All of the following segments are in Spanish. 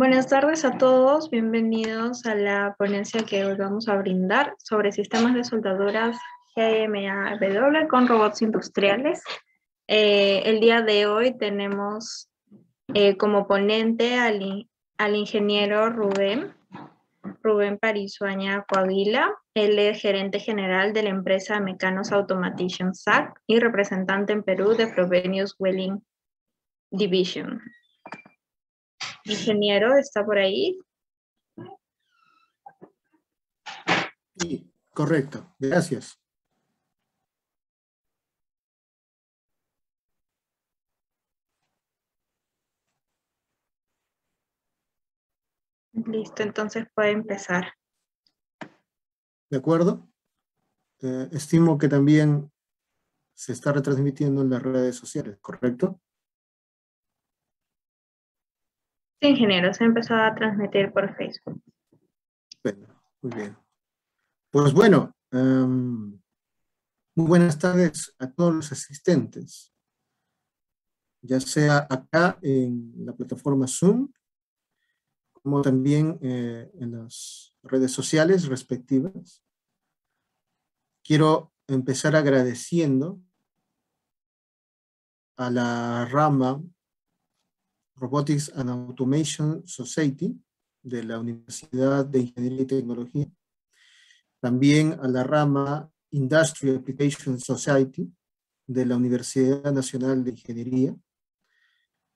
Buenas tardes a todos, bienvenidos a la ponencia que hoy vamos a brindar sobre sistemas de soldaduras GMAW con robots industriales. El día de hoy tenemos como ponente al ingeniero Rubén Parisuaña Coahuila. Él es gerente general de la empresa Mecanos Automation SAC y representante en Perú de Frobenius Welling Division. Ingeniero, ¿está por ahí? Sí, correcto. Gracias. Listo, entonces puede empezar. ¿De acuerdo? Estimo que también se está retransmitiendo en las redes sociales, ¿correcto? Sí, ingeniero, se empezó a transmitir por Facebook. Bueno, muy bien. Pues bueno, muy buenas tardes a todos los asistentes, ya sea acá en la plataforma Zoom, como también en las redes sociales respectivas. Quiero empezar agradeciendo a la rama Robotics and Automation Society de la Universidad de Ingeniería y Tecnología, también a la rama Industrial Application Society de la Universidad Nacional de Ingeniería,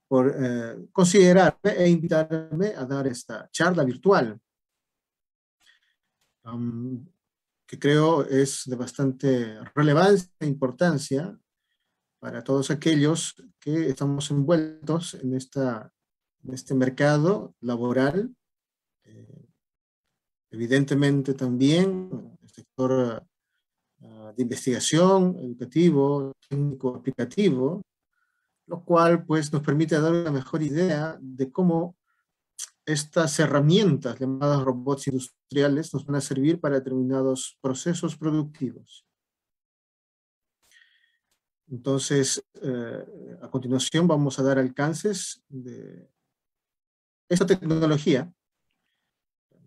por considerarme e invitarme a dar esta charla virtual, que creo es de bastante relevancia e importancia para todos aquellos que estamos envueltos en este mercado laboral. Evidentemente también el sector de investigación, educativo, técnico, aplicativo, lo cual pues nos permite dar una mejor idea de cómo estas herramientas llamadas robots industriales nos van a servir para determinados procesos productivos. Entonces, a continuación vamos a dar alcances de esta tecnología.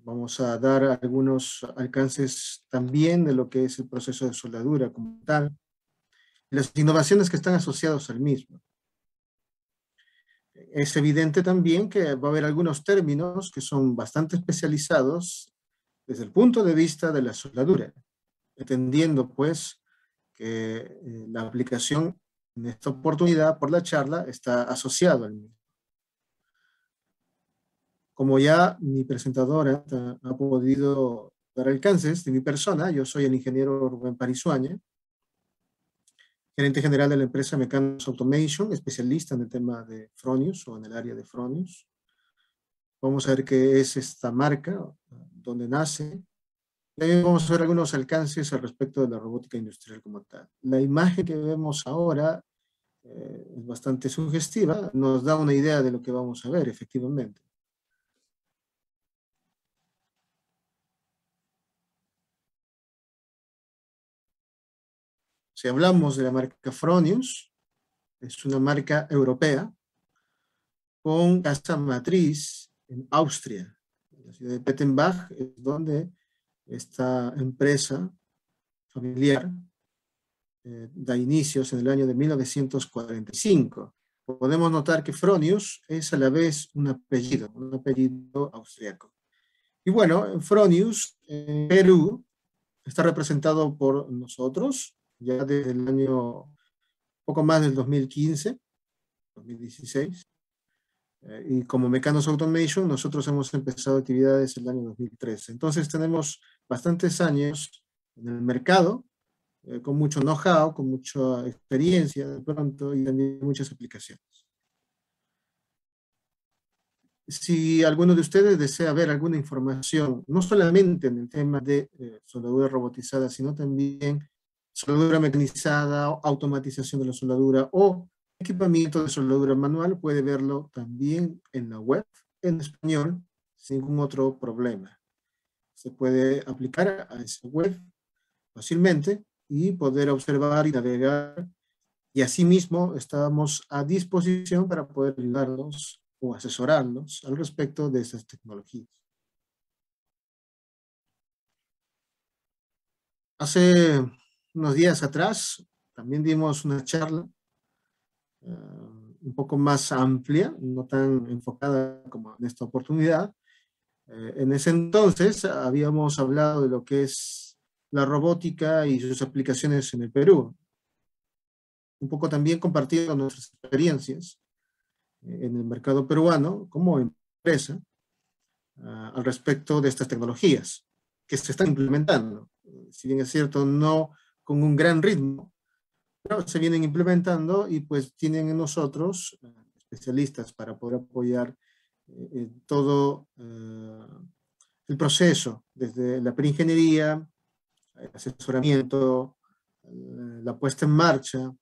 Vamos a dar algunos alcances también de lo que es el proceso de soldadura como tal, y las innovaciones que están asociadas al mismo. Es evidente también que va a haber algunos términos que son bastante especializados desde el punto de vista de la soldadura, entendiendo pues que la aplicación en esta oportunidad por la charla está asociado al mismo. Como ya mi presentadora ha podido dar alcances de mi persona, yo soy el ingeniero Rubén Parisuaña, gerente general de la empresa Mecanos Automation, especialista en el tema de Fronius o en el área de Fronius. Vamos a ver qué es esta marca, dónde nace. También vamos a ver algunos alcances al respecto de la robótica industrial como tal. La imagen que vemos ahora es bastante sugestiva, nos da una idea de lo que vamos a ver efectivamente. Si hablamos de la marca Fronius, es una marca europea con casa matriz en Austria. En la ciudad de Pettenbach es donde esta empresa familiar da inicios en el año de 1945. Podemos notar que Fronius es a la vez un apellido austriaco. Y bueno, Fronius en Perú está representado por nosotros, ya desde el año poco más del 2015, 2016. Y como Mecanos Automation, nosotros hemos empezado actividades en el año 2013. Entonces tenemos bastantes años en el mercado, con mucho know-how, con mucha experiencia de pronto y también muchas aplicaciones. Si alguno de ustedes desea ver alguna información, no solamente en el tema de soldadura robotizada, sino también soldadura mecanizada, automatización de la soldadura o equipamiento de soldadura manual, puede verlo también en la web, en español, sin ningún otro problema. Se puede aplicar a esa web fácilmente y poder observar y navegar, y asimismo estamos a disposición para poder ayudarlos o asesorarlos al respecto de estas tecnologías. Hace unos días atrás también dimos una charla un poco más amplia, no tan enfocada como en esta oportunidad. En ese entonces habíamos hablado de lo que es la robótica y sus aplicaciones en el Perú. Un poco también compartiendo nuestras experiencias en el mercado peruano como empresa al respecto de estas tecnologías que se están implementando. Si bien es cierto, no con un gran ritmo, pero se vienen implementando y pues tienen en nosotros especialistas para poder apoyar todo el proceso, desde la preingeniería, el asesoramiento, la puesta en marcha,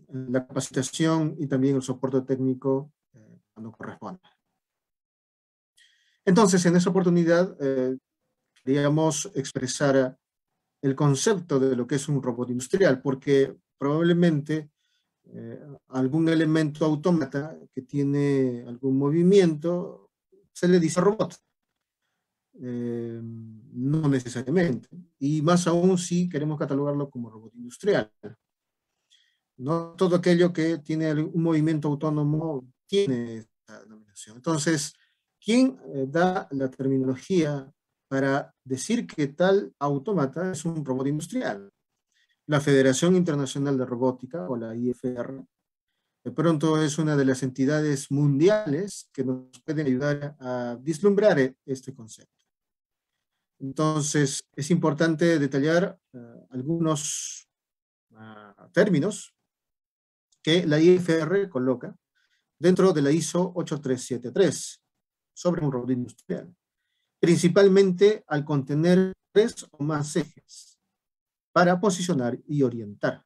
la capacitación y también el soporte técnico cuando corresponda. Entonces, en esa oportunidad, queríamos expresar el concepto de lo que es un robot industrial, porque probablemente algún elemento autómata que tiene algún movimiento se le dice robot. No necesariamente. Y más aún si queremos catalogarlo como robot industrial. No todo aquello que tiene un movimiento autónomo tiene esta denominación. Entonces, ¿quién da la terminología para decir que tal autómata es un robot industrial? La Federación Internacional de Robótica, o la IFR, de pronto es una de las entidades mundiales que nos pueden ayudar a vislumbrar este concepto. Entonces, es importante detallar algunos términos que la IFR coloca dentro de la ISO 8373 sobre un robot industrial, principalmente al contener 3 o más ejes para posicionar y orientar.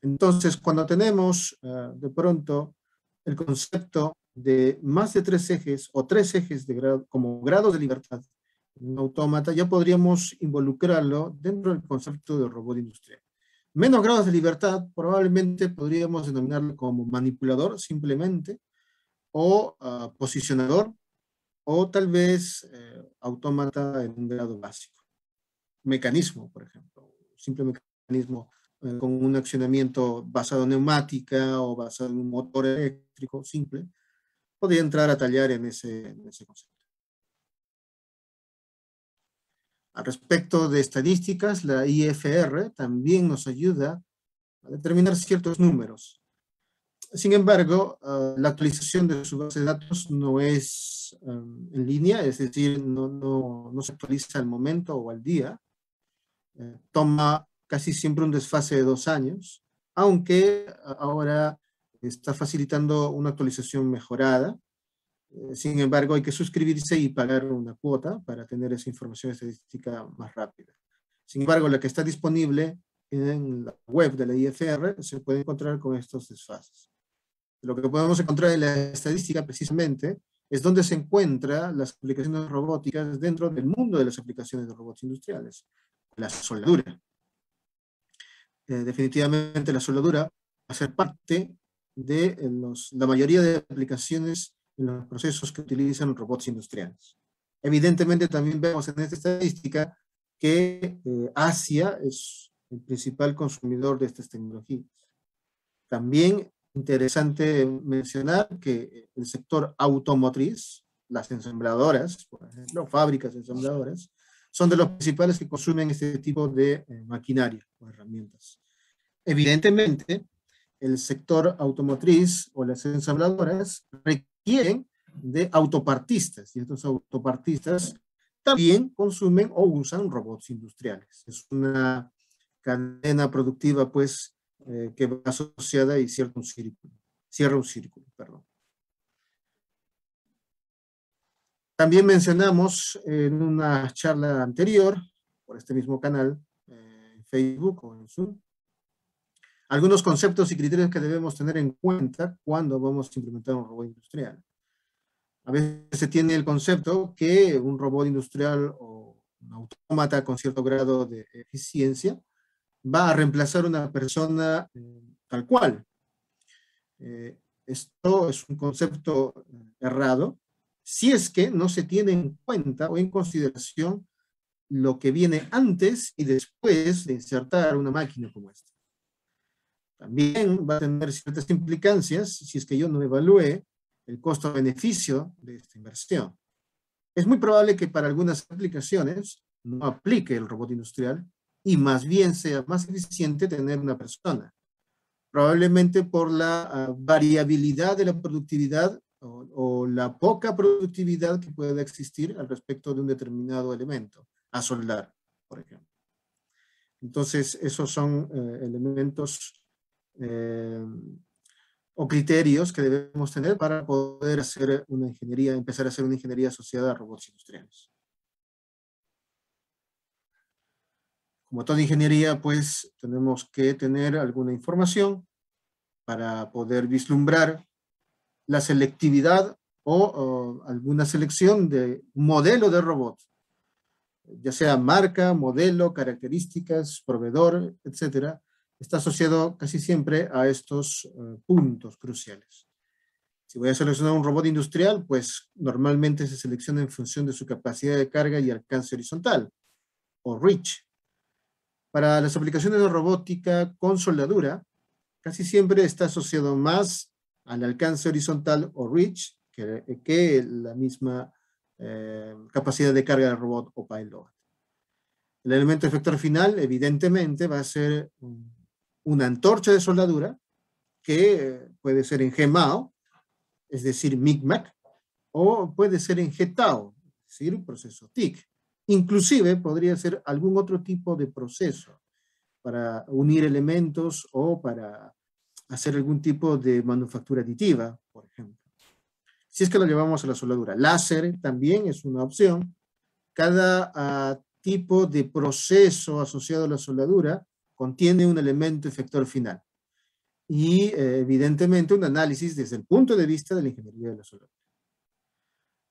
Entonces, cuando tenemos de pronto el concepto de más de 3 ejes o 3 ejes de grado, como grados de libertad en un autómata, ya podríamos involucrarlo dentro del concepto de robot industrial. Menos grados de libertad, probablemente podríamos denominarlo como manipulador simplemente, o posicionador, o tal vez autómata en un grado básico. Mecanismo, por ejemplo, simple mecanismo con un accionamiento basado en neumática o basado en un motor eléctrico simple, podría entrar a tallar en ese concepto. Al respecto de estadísticas, la IFR también nos ayuda a determinar ciertos números. Sin embargo, la actualización de su base de datos no es en línea, es decir, no se actualiza al momento o al día. Toma casi siempre un desfase de 2 años, aunque ahora está facilitando una actualización mejorada. Sin embargo, hay que suscribirse y pagar una cuota para tener esa información estadística más rápida. Sin embargo, la que está disponible en la web de la IFR se puede encontrar con estos desfases. Lo que podemos encontrar en la estadística precisamente es donde se encuentran las aplicaciones robóticas dentro del mundo de las aplicaciones de robots industriales. La soldadura. Definitivamente la soldadura va a ser parte de la mayoría de aplicaciones en los procesos que utilizan robots industriales. Evidentemente también vemos en esta estadística que Asia es el principal consumidor de estas tecnologías. También interesante mencionar que el sector automotriz, las ensambladoras, por ejemplo, fábricas ensambladoras, son de los principales que consumen este tipo de maquinaria o herramientas. Evidentemente, el sector automotriz o las ensambladoras requieren de autopartistas, y estos autopartistas también consumen o usan robots industriales. Es una cadena productiva, pues, que va asociada y cierra un círculo, perdón. También mencionamos en una charla anterior, por este mismo canal, en Facebook o en Zoom, algunos conceptos y criterios que debemos tener en cuenta cuando vamos a implementar un robot industrial. A veces se tiene el concepto que un robot industrial o un autómata con cierto grado de eficiencia va a reemplazar a una persona tal cual. Esto es un concepto errado si es que no se tiene en cuenta o en consideración lo que viene antes y después de insertar una máquina como esta. También va a tener ciertas implicancias si es que yo no evalúe el costo-beneficio de esta inversión. Es muy probable que para algunas aplicaciones no aplique el robot industrial y más bien sea más eficiente tener una persona. Probablemente por la variabilidad de la productividad o la poca productividad que pueda existir al respecto de un determinado elemento, a soldar, por ejemplo. Entonces, esos son elementos o criterios que debemos tener para poder hacer una ingeniería, empezar a hacer una ingeniería asociada a robots industriales. Como toda ingeniería, pues tenemos que tener alguna información para poder vislumbrar la selectividad o alguna selección de un modelo de robot, ya sea marca, modelo, características, proveedor, etcétera, está asociado casi siempre a estos puntos cruciales. Si voy a seleccionar un robot industrial, pues normalmente se selecciona en función de su capacidad de carga y alcance horizontal, o reach. Para las aplicaciones de robótica con soldadura, casi siempre está asociado más al alcance horizontal o reach que la misma capacidad de carga del robot o payload. El elemento efector final, evidentemente, va a ser una antorcha de soldadura que puede ser en GMAO, es decir, MICMAC, o puede ser en GTAO, es decir, proceso TIC. Inclusive podría ser algún otro tipo de proceso para unir elementos o para hacer algún tipo de manufactura aditiva, por ejemplo. Si es que lo llevamos a la soldadura. Láser también es una opción. Cada tipo de proceso asociado a la soldadura contiene un elemento efector final. Y evidentemente un análisis desde el punto de vista de la ingeniería de la soldadura.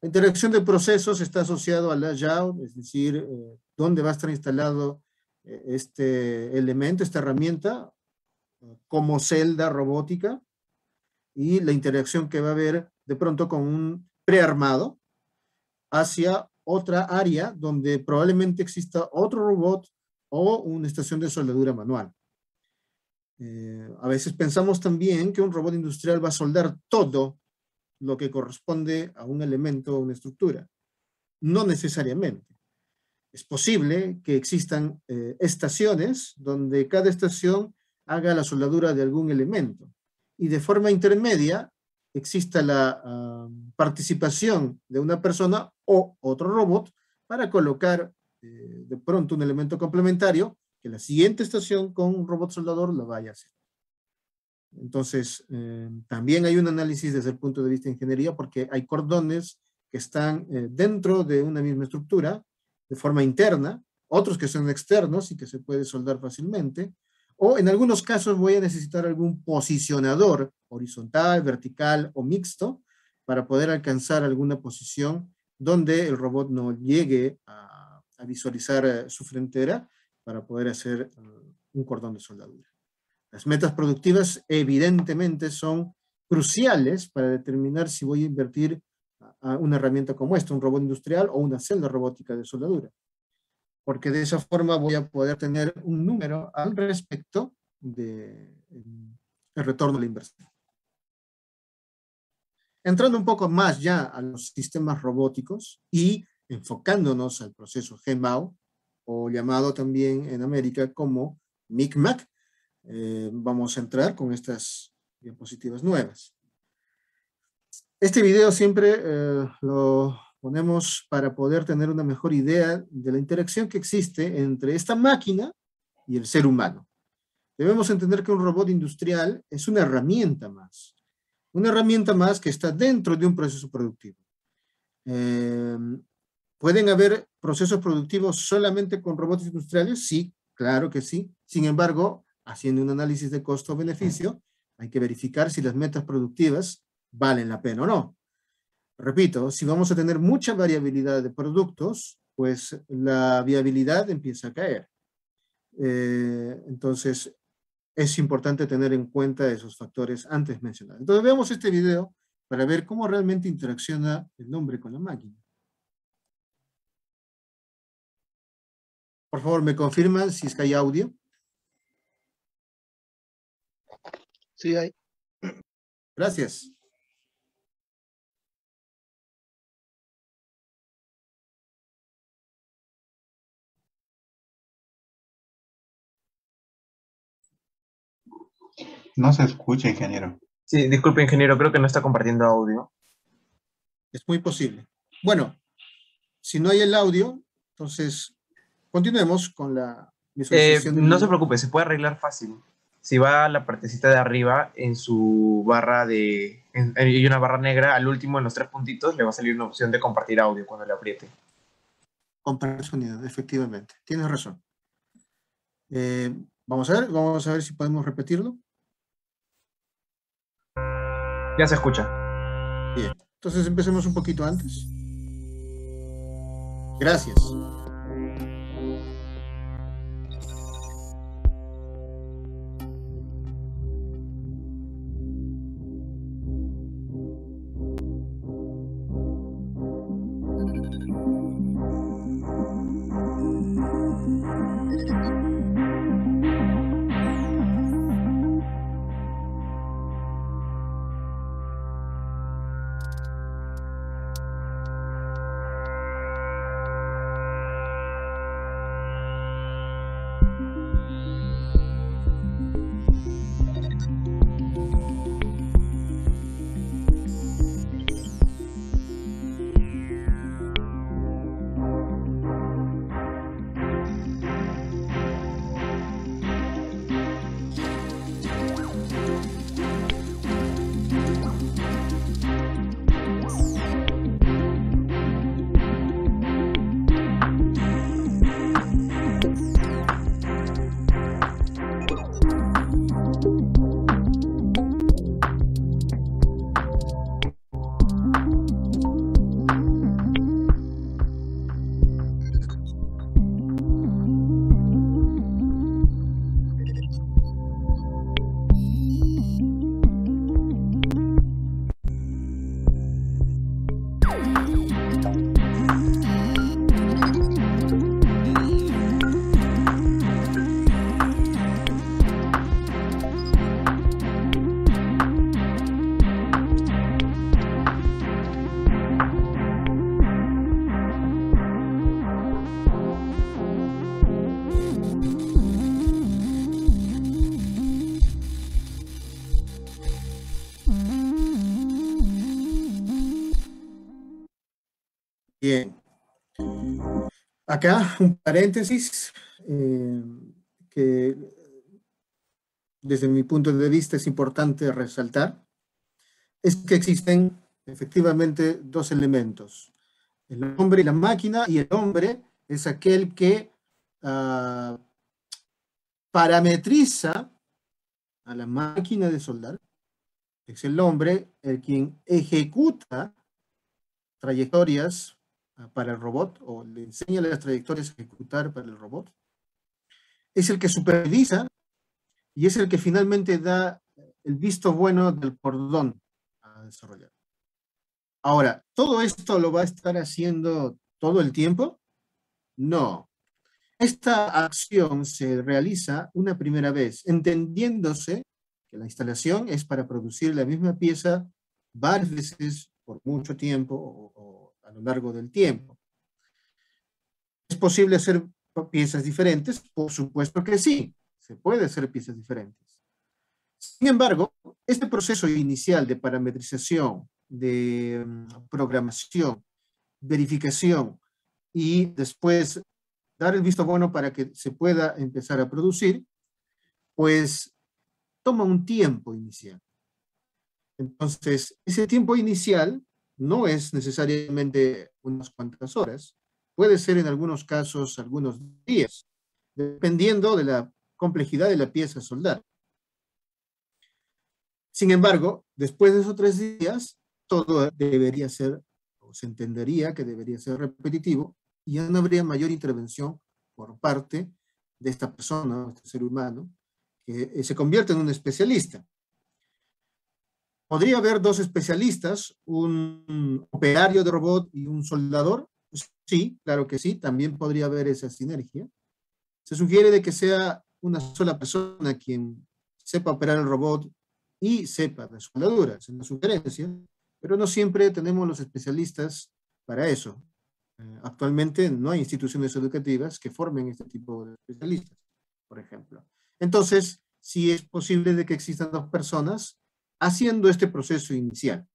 La interacción de procesos está asociado al layout, es decir, dónde va a estar instalado este elemento, esta herramienta, como celda robótica, y la interacción que va a haber de pronto con un prearmado hacia otra área donde probablemente exista otro robot o una estación de soldadura manual. A veces pensamos también que un robot industrial va a soldar todo lo que corresponde a un elemento o una estructura. No necesariamente. Es posible que existan estaciones donde cada estación haga la soldadura de algún elemento y de forma intermedia exista la participación de una persona o otro robot para colocar de pronto un elemento complementario que la siguiente estación con un robot soldador lo vaya a hacer. Entonces, también hay un análisis desde el punto de vista de ingeniería porque hay cordones que están dentro de una misma estructura de forma interna, otros que son externos y que se puede soldar fácilmente, o en algunos casos voy a necesitar algún posicionador horizontal, vertical o mixto para poder alcanzar alguna posición donde el robot no llegue a visualizar su frontera para poder hacer un cordón de soldadura. Las metas productivas evidentemente son cruciales para determinar si voy a invertir a una herramienta como esta, un robot industrial o una celda robótica de soldadura. Porque de esa forma voy a poder tener un número al respecto del retorno a la inversión. Entrando un poco más ya a los sistemas robóticos y enfocándonos al proceso GMAO, o llamado también en América como MICMAC, vamos a entrar con estas diapositivas nuevas. Este video siempre lo ponemos para poder tener una mejor idea de la interacción que existe entre esta máquina y el ser humano. Debemos entender que un robot industrial es una herramienta más que está dentro de un proceso productivo. ¿Pueden haber procesos productivos solamente con robots industriales? Sí, claro que sí. Sin embargo, haciendo un análisis de costo-beneficio, hay que verificar si las metas productivas valen la pena o no. Repito, si vamos a tener mucha variabilidad de productos, pues la viabilidad empieza a caer. Entonces, es importante tener en cuenta esos factores antes mencionados. Entonces veamos este video para ver cómo realmente interacciona el hombre con la máquina. Por favor, me confirman si es que hay audio. Sí, hay. Gracias. No se escucha, ingeniero. Sí, disculpe, ingeniero, creo que no está compartiendo audio. Es muy posible. Bueno, si no hay el audio, entonces continuemos con la visualización del No se video. preocupe, se puede arreglar fácil. Si va a la partecita de arriba, en su barra hay una barra negra, al último en los 3 puntitos, le va a salir una opción de compartir audio cuando le apriete. Compartir sonido, efectivamente. Tienes razón. Vamos a ver si podemos repetirlo. Ya se escucha. Bien, entonces empecemos un poquito antes. Gracias. Bien. Acá un paréntesis que desde mi punto de vista es importante resaltar, es que existen efectivamente dos elementos, el hombre y la máquina, y el hombre es aquel que parametriza a la máquina de soldar, es el hombre el quien ejecuta trayectorias para el robot, o le enseña las trayectorias a ejecutar para el robot, es el que supervisa y es el que finalmente da el visto bueno del cordón a desarrollar. Ahora, ¿todo esto lo va a estar haciendo todo el tiempo? No. Esta acción se realiza una primera vez, entendiéndose que la instalación es para producir la misma pieza varias veces por mucho tiempo o a lo largo del tiempo. ¿Es posible hacer piezas diferentes? Por supuesto que sí, se puede hacer piezas diferentes. Sin embargo, este proceso inicial de parametrización, de programación, verificación y después dar el visto bueno para que se pueda empezar a producir, pues toma un tiempo inicial. Entonces, ese tiempo inicial no es necesariamente unas cuantas horas, puede ser en algunos casos algunos días, dependiendo de la complejidad de la pieza a soldar. Sin embargo, después de esos 3 días, todo debería ser, o se entendería que debería ser repetitivo, y ya no habría mayor intervención por parte de esta persona, este ser humano, que se convierte en un especialista. ¿Podría haber dos especialistas, un operario de robot y un soldador? Pues sí, claro que sí, también podría haber esa sinergia. Se sugiere de que sea una sola persona quien sepa operar el robot y sepa de soldadura, es una sugerencia, pero no siempre tenemos los especialistas para eso. Actualmente no hay instituciones educativas que formen este tipo de especialistas, por ejemplo. Entonces, sí es posible de que existan dos personas haciendo este proceso inicial.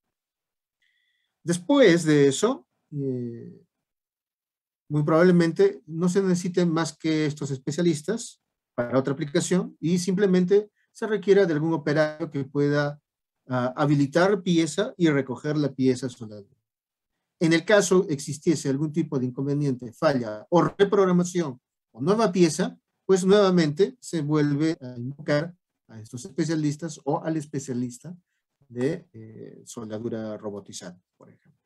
Después de eso, muy probablemente no se necesiten más que estos especialistas para otra aplicación y simplemente se requiera de algún operario que pueda habilitar pieza y recoger la pieza soldadura. En el caso existiese algún tipo de inconveniente, falla o reprogramación o nueva pieza, pues nuevamente se vuelve a invocar a estos especialistas o al especialista de soldadura robotizada, por ejemplo.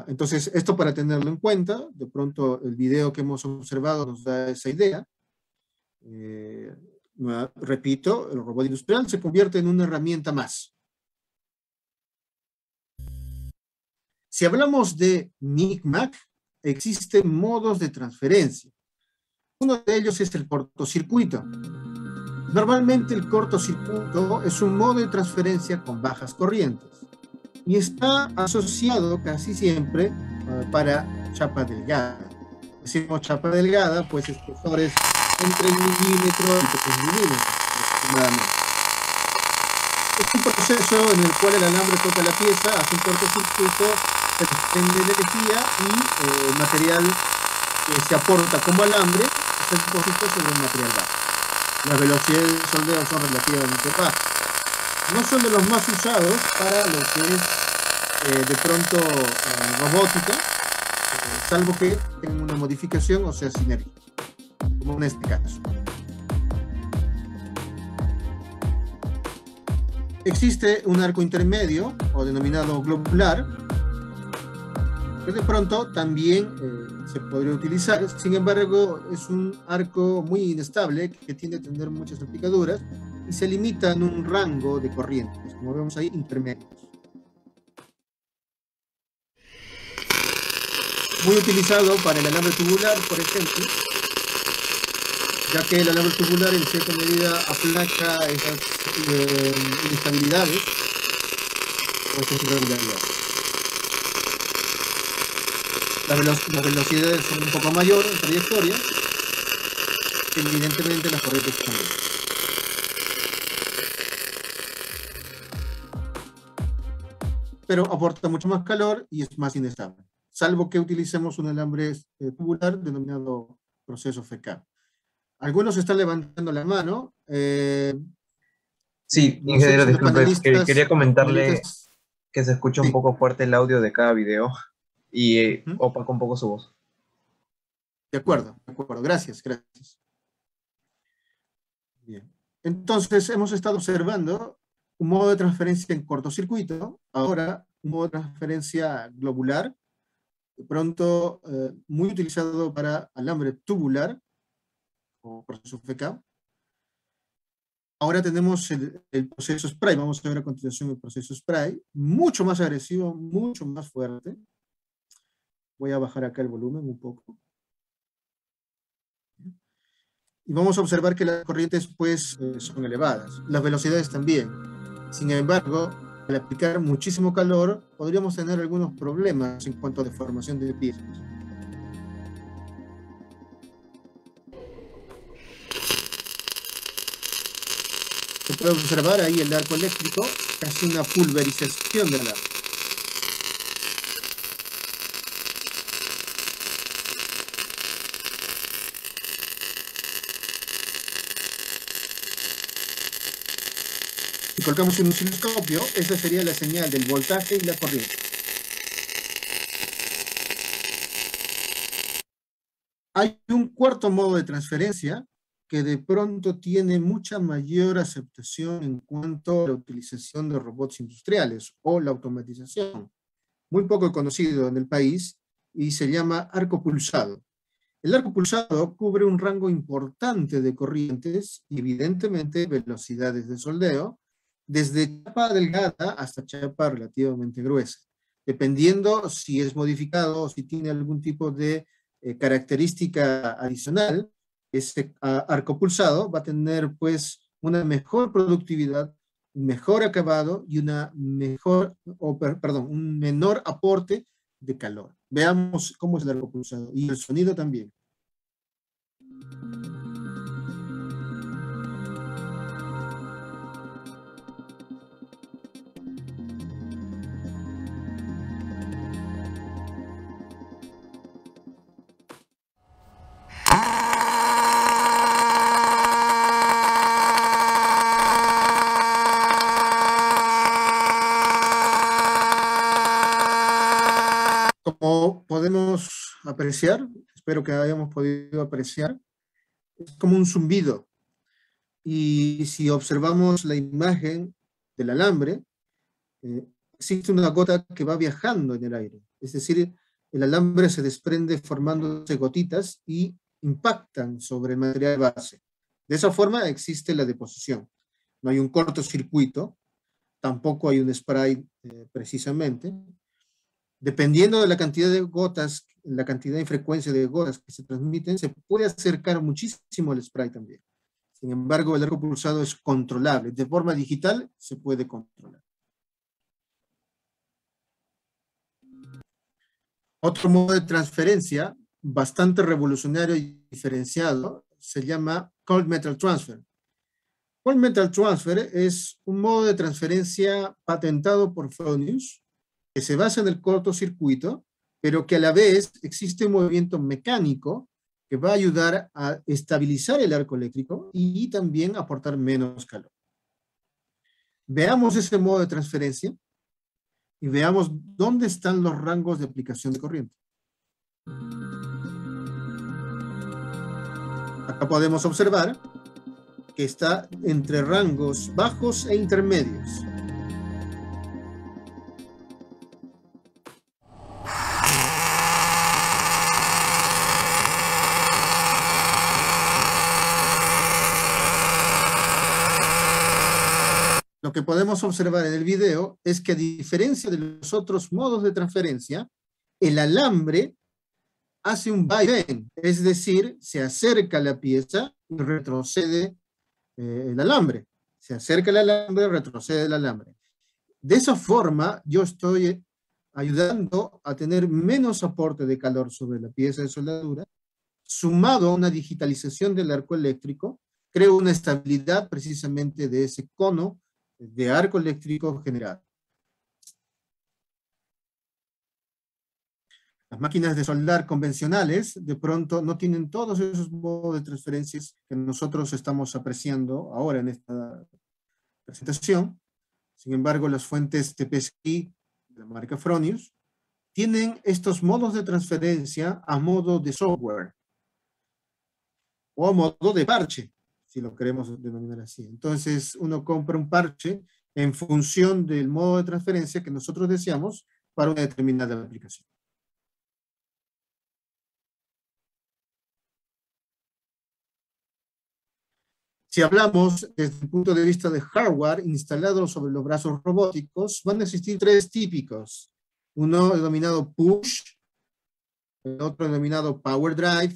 Entonces, esto para tenerlo en cuenta, de pronto el video que hemos observado nos da esa idea. Repito, el robot industrial se convierte en una herramienta más. Si hablamos de MICMAC, existen modos de transferencia. Uno de ellos es el cortocircuito. Normalmente el cortocircuito es un modo de transferencia con bajas corrientes y está asociado casi siempre para chapa delgada. Decimos chapa delgada, pues espesores entre el milímetro y 3 milímetros aproximadamente. Es un proceso en el cual el alambre toca la pieza, hace un cortocircuito, se desprende energía y el material que se aporta como alambre se deposita sobre un material bajo. Las velocidades de soldeo son relativamente bajas. No son de los más usados para lo que es de pronto robótica, salvo que tengan una modificación o sea sinergia, como en este caso. Existe un arco intermedio, o denominado globular, que de pronto también se podría utilizar. Sin embargo, es un arco muy inestable que tiende a tener muchas salpicaduras y se limita en un rango de corrientes, como vemos ahí, intermedios. Muy utilizado para el alambre tubular, por ejemplo, ya que el alambre tubular en cierta medida aplaca esas inestabilidades o esas irregularidades. Las velocidades son un poco mayor en trayectoria, evidentemente las corrientes también. Pero aporta mucho más calor y es más inestable, salvo que utilicemos un alambre tubular denominado proceso FK. Algunos están levantando la mano. Sí, No sé ingeniero, si los disculpe, panelistas- quería comentarle panelistas- que se escucha un Sí. poco fuerte el audio de cada video y opaca un poco su voz. De acuerdo, gracias. Bien. Entonces, hemos estado observando un modo de transferencia en cortocircuito, ahora un modo de transferencia globular, de pronto muy utilizado para alambre tubular, o proceso FK. Ahora tenemos el proceso spray, vamos a ver a continuación el proceso spray, mucho más agresivo, mucho más fuerte. Voy a bajar acá el volumen un poco. Y vamos a observar que las corrientes pues son elevadas, las velocidades también. Sin embargo, al aplicar muchísimo calor, podríamos tener algunos problemas en cuanto a deformación de piezas. Se puede observar ahí el arco eléctrico, casi una pulverización del arco. Si colocamos un osciloscopio, esa sería la señal del voltaje y la corriente. Hay un cuarto modo de transferencia que de pronto tiene mucha mayor aceptación en cuanto a la utilización de robots industriales o la automatización. Muy poco conocido en el país y se llama arco pulsado. El arco pulsado cubre un rango importante de corrientes y evidentemente velocidades de soldeo, desde chapa delgada hasta chapa relativamente gruesa, dependiendo si es modificado o si tiene algún tipo de característica adicional. Este arco pulsado va a tener pues una mejor productividad, un mejor acabado y una mejor, un menor aporte de calor. Veamos cómo es el arco pulsado y el sonido también. Como podemos apreciar, espero que hayamos podido apreciar, es como un zumbido. Y si observamos la imagen del alambre, existe una gota que va viajando en el aire. Es decir, el alambre se desprende formándose gotitas y impactan sobre el material base. De esa forma existe la deposición. No hay un cortocircuito, tampoco hay un spray precisamente. Dependiendo de la cantidad de gotas, la cantidad y frecuencia de gotas que se transmiten, se puede acercar muchísimo el spray también. Sin embargo, el arco pulsado es controlable. De forma digital se puede controlar. Otro modo de transferencia bastante revolucionario y diferenciado se llama Cold Metal Transfer. Cold Metal Transfer es un modo de transferencia patentado por Fronius, que se basa en el cortocircuito, pero que a la vez existe un movimiento mecánico que va a ayudar a estabilizar el arco eléctrico y también aportar menos calor. Veamos ese modo de transferencia y veamos dónde están los rangos de aplicación de corriente. Acá podemos observar que está entre rangos bajos e intermedios. Lo que podemos observar en el video es que, a diferencia de los otros modos de transferencia, el alambre hace un vaivén, es decir, se acerca a la pieza y retrocede el alambre. Se acerca el alambre, retrocede el alambre. De esa forma, yo estoy ayudando a tener menos aporte de calor sobre la pieza de soldadura, sumado a una digitalización del arco eléctrico, creo una estabilidad precisamente de ese cono de arco eléctrico generado. Las máquinas de soldar convencionales de pronto no tienen todos esos modos de transferencias que nosotros estamos apreciando ahora en esta presentación. Sin embargo, las fuentes TPSI de la marca Fronius tienen estos modos de transferencia a modo de software o a modo de parche, si lo queremos denominar así. Entonces, uno compra un parche en función del modo de transferencia que nosotros deseamos para una determinada aplicación. Si hablamos desde el punto de vista de hardware instalado sobre los brazos robóticos, van a existir tres típicos. Uno denominado push, el otro denominado power drive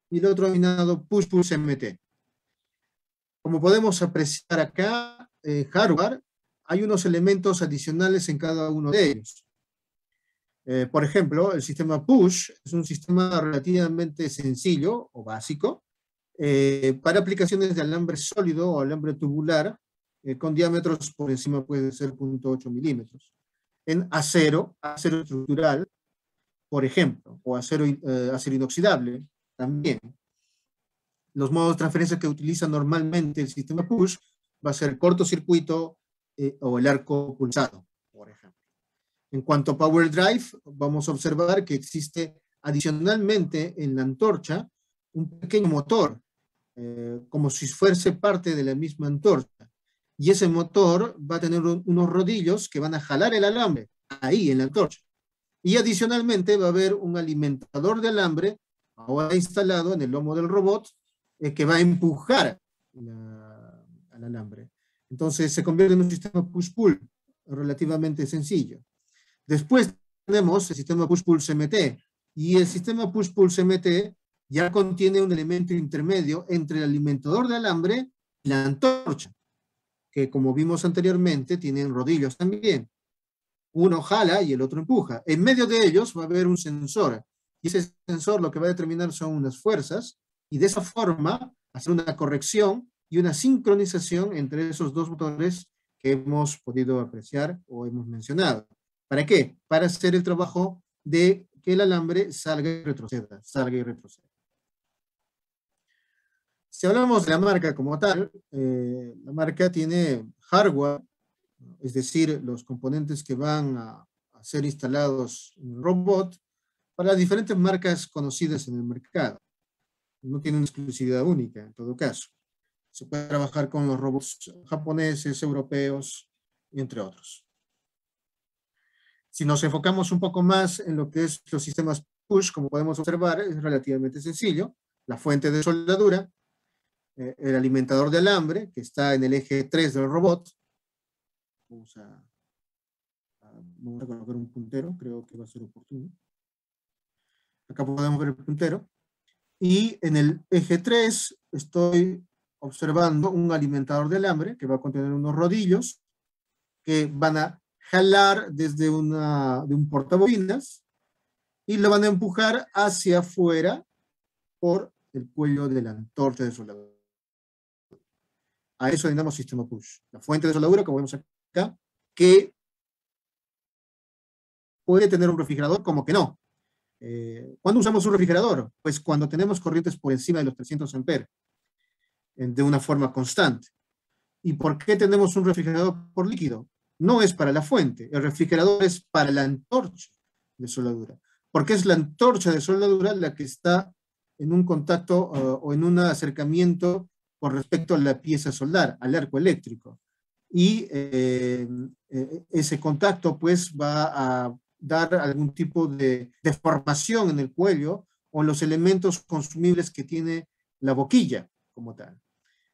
y el otro denominado push-push-MT. Como podemos apreciar acá, en hardware, hay unos elementos adicionales en cada uno de ellos. Por ejemplo, el sistema push es un sistema relativamente sencillo o básico para aplicaciones de alambre sólido o alambre tubular con diámetros por encima puede ser 0.8 milímetros. En acero estructural, por ejemplo, o acero inoxidable también. Los modos de transferencia que utiliza normalmente el sistema push va a ser cortocircuito o el arco pulsado, por ejemplo. En cuanto a power drive, vamos a observar que existe adicionalmente en la antorcha un pequeño motor, como si fuese parte de la misma antorcha. Y ese motor va a tener unos rodillos que van a jalar el alambre ahí en la antorcha. Y adicionalmente va a haber un alimentador de alambre ahora instalado en el lomo del robot, que va a empujar al alambre. Entonces se convierte en un sistema push-pull relativamente sencillo. Después tenemos el sistema push-pull CMT, y el sistema push-pull CMT ya contiene un elemento intermedio entre el alimentador de alambre y la antorcha, que como vimos anteriormente tienen rodillos también. Uno jala y el otro empuja. En medio de ellos va a haber un sensor, y ese sensor lo que va a determinar son unas fuerzas, y de esa forma hacer una corrección y una sincronización entre esos dos motores que hemos podido apreciar o hemos mencionado. ¿Para qué? Para hacer el trabajo de que el alambre salga y retroceda, salga y retroceda. Si hablamos de la marca como tal, la marca tiene hardware, es decir, los componentes que van a ser instalados en el robot para las diferentes marcas conocidas en el mercado. No tiene una exclusividad única, en todo caso. Se puede trabajar con los robots japoneses, europeos, y entre otros. Si nos enfocamos un poco más en lo que es los sistemas push, como podemos observar, es relativamente sencillo. La fuente de soldadura, el alimentador de alambre, que está en el eje 3 del robot. Vamos a colocar un puntero, creo que va a ser oportuno. Acá podemos ver el puntero. Y en el eje 3 estoy observando un alimentador de alambre que va a contener unos rodillos que van a jalar desde un portabobinas y lo van a empujar hacia afuera por el cuello de la antorcha de soldadura. A eso denominamos sistema push. La fuente de soldadura, como vemos acá, que puede tener un refrigerador como que no. ¿Cuándo usamos un refrigerador? Pues cuando tenemos corrientes por encima de los 300 amperes, de una forma constante. ¿Y por qué tenemos un refrigerador por líquido? No es para la fuente, el refrigerador es para la antorcha de soldadura, porque es la antorcha de soldadura la que está en un contacto o en un acercamiento con respecto a la pieza a soldar, al arco eléctrico. Y ese contacto pues va a dar algún tipo de deformación en el cuello o en los elementos consumibles que tiene la boquilla como tal.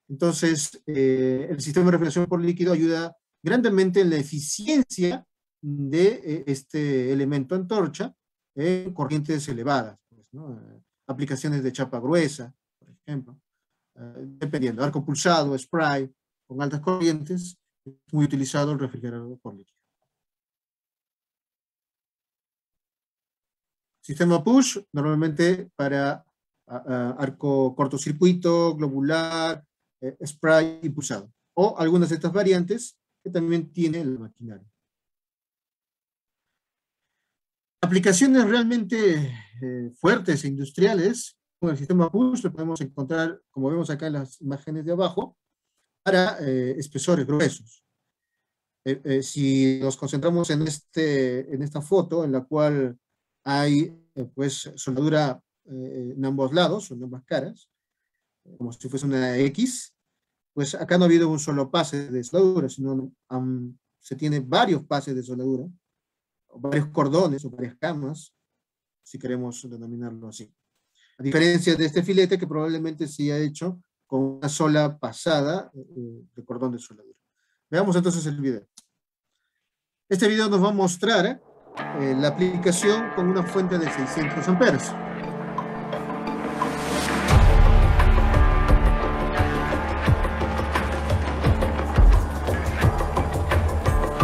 Entonces, el sistema de refrigeración por líquido ayuda grandemente en la eficiencia de este elemento antorcha en corrientes elevadas, pues, ¿no? Aplicaciones de chapa gruesa, por ejemplo, dependiendo, arco pulsado, spray, con altas corrientes, es muy utilizado el refrigerador por líquido. Sistema push, normalmente para arco cortocircuito, globular, spray y pulsado. O algunas de estas variantes que también tiene la maquinaria. Aplicaciones realmente fuertes e industriales con el sistema push lo podemos encontrar, como vemos acá en las imágenes de abajo, para espesores gruesos. Si nos concentramos en esta foto, en la cual hay pues soldadura en ambos lados, en ambas caras, como si fuese una X, pues acá no ha habido un solo pase de soldadura, sino se tiene varios pases de soldadura, o varios cordones, o varias camas, si queremos denominarlo así. A diferencia de este filete que probablemente se ha hecho con una sola pasada de cordón de soldadura. Veamos entonces el video. Este video nos va a mostrar la aplicación con una fuente de 600 amperes.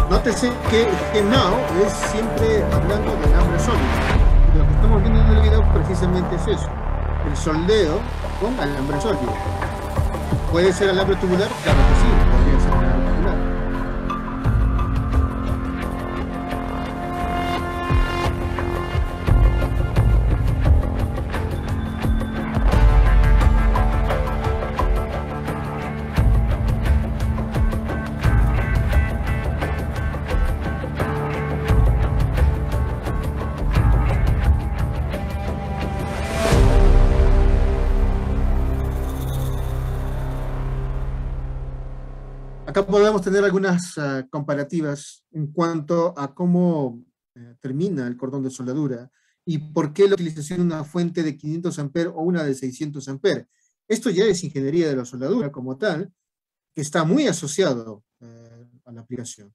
Nótese que now es siempre hablando de alambre sólido. Y lo que estamos viendo en el video precisamente es eso, el soldeo con alambre sólido. ¿Puede ser alambre tubular? Claro que sí, podría ser alambre tubular. Acá podemos tener algunas comparativas en cuanto a cómo termina el cordón de soldadura ¿Y por qué la utilización de una fuente de 500 amperes o una de 600 amperes? Esto ya es ingeniería de la soldadura como tal, que está muy asociado a la aplicación.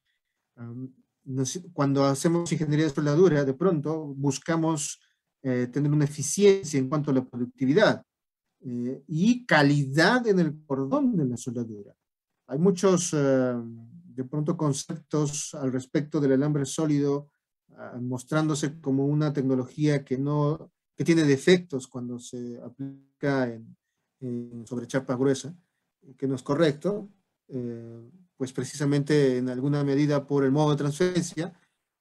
Cuando hacemos ingeniería de soldadura, de pronto buscamos tener una eficiencia en cuanto a la productividad y calidad en el cordón de la soldadura. Hay muchos, de pronto, conceptos al respecto del alambre sólido, mostrándose como una tecnología que tiene defectos cuando se aplica sobre chapa gruesa, que no es correcto, pues precisamente en alguna medida por el modo de transferencia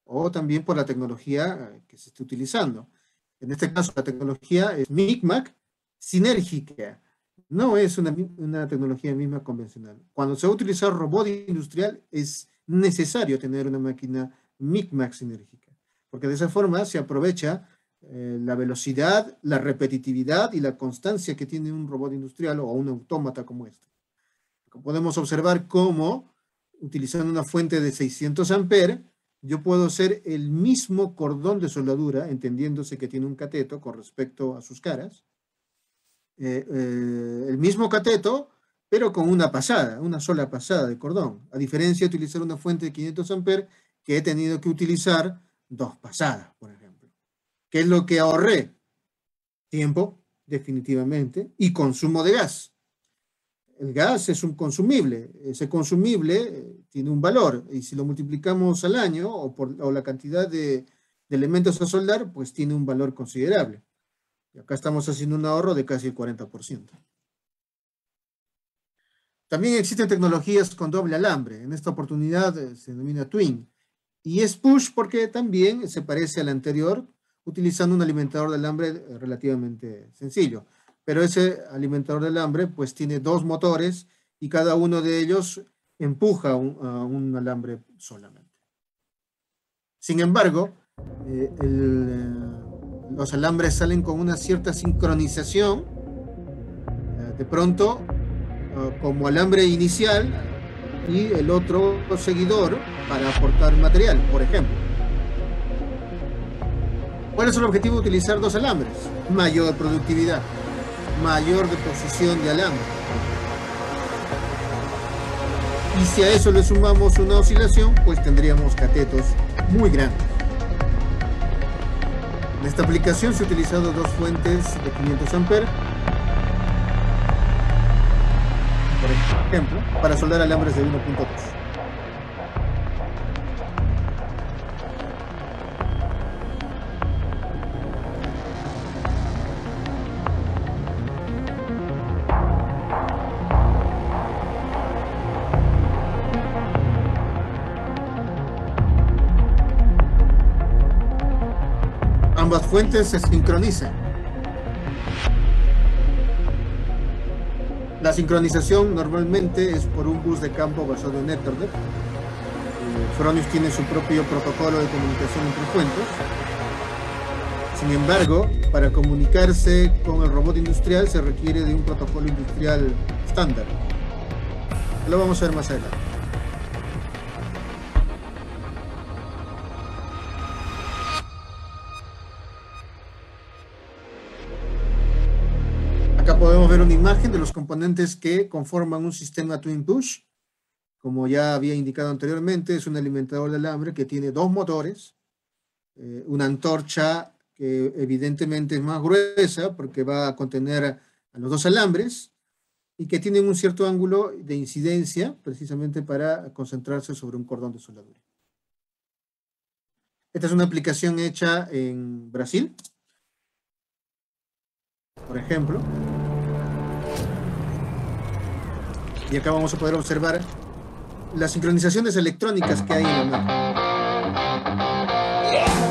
o también por la tecnología que se está utilizando. En este caso la tecnología es MICMAC sinérgica, no es una tecnología misma convencional. Cuando se va a utilizar robot industrial es necesario tener una máquina MICMAC sinérgica, porque de esa forma se aprovecha la velocidad, la repetitividad y la constancia que tiene un robot industrial o un autómata como este. Podemos observar cómo, utilizando una fuente de 600 amperes, yo puedo hacer el mismo cordón de soldadura, entendiéndose que tiene un cateto con respecto a sus caras, el mismo cateto, pero con una sola pasada de cordón, a diferencia de utilizar una fuente de 500 amperes que he tenido que utilizar 2 pasadas, por ejemplo. ¿Qué es lo que ahorré? Tiempo, definitivamente, y consumo de gas. El gas es un consumible, ese consumible tiene un valor, y si lo multiplicamos al año o la cantidad de elementos a soldar, pues tiene un valor considerable. Y acá estamos haciendo un ahorro de casi el 40%. También existen tecnologías con doble alambre, en esta oportunidad se denomina Twin, y es push porque también se parece al anterior, utilizando un alimentador de alambre relativamente sencillo. Pero ese alimentador de alambre pues tiene 2 motores y cada uno de ellos empuja a un alambre solamente. Sin embargo, los alambres salen con una cierta sincronización, de pronto como alambre inicial y el otro seguidor para aportar material, por ejemplo. ¿Cuál es el objetivo de utilizar 2 alambres? Mayor productividad, mayor deposición de alambre. Y si a eso le sumamos una oscilación, pues tendríamos catetos muy grandes. En esta aplicación se han utilizado 2 fuentes de 500 amperes, por ejemplo, para soldar alambres de 1.2. Ambas fuentes se sincronizan. La sincronización normalmente es por un bus de campo basado en Ethernet. Fronius tiene su propio protocolo de comunicación entre fuentes. Sin embargo, para comunicarse con el robot industrial se requiere de un protocolo industrial estándar. Lo vamos a ver más adelante. Acá podemos ver una imagen de los componentes que conforman un sistema Twin Push. Como ya había indicado anteriormente, es un alimentador de alambre que tiene 2 motores, una antorcha que evidentemente es más gruesa porque va a contener a los 2 alambres y que tiene un cierto ángulo de incidencia precisamente para concentrarse sobre un cordón de soldadura. Esta es una aplicación hecha en Brasil, por ejemplo. Y acá vamos a poder observar las sincronizaciones electrónicas que hay en la máquina.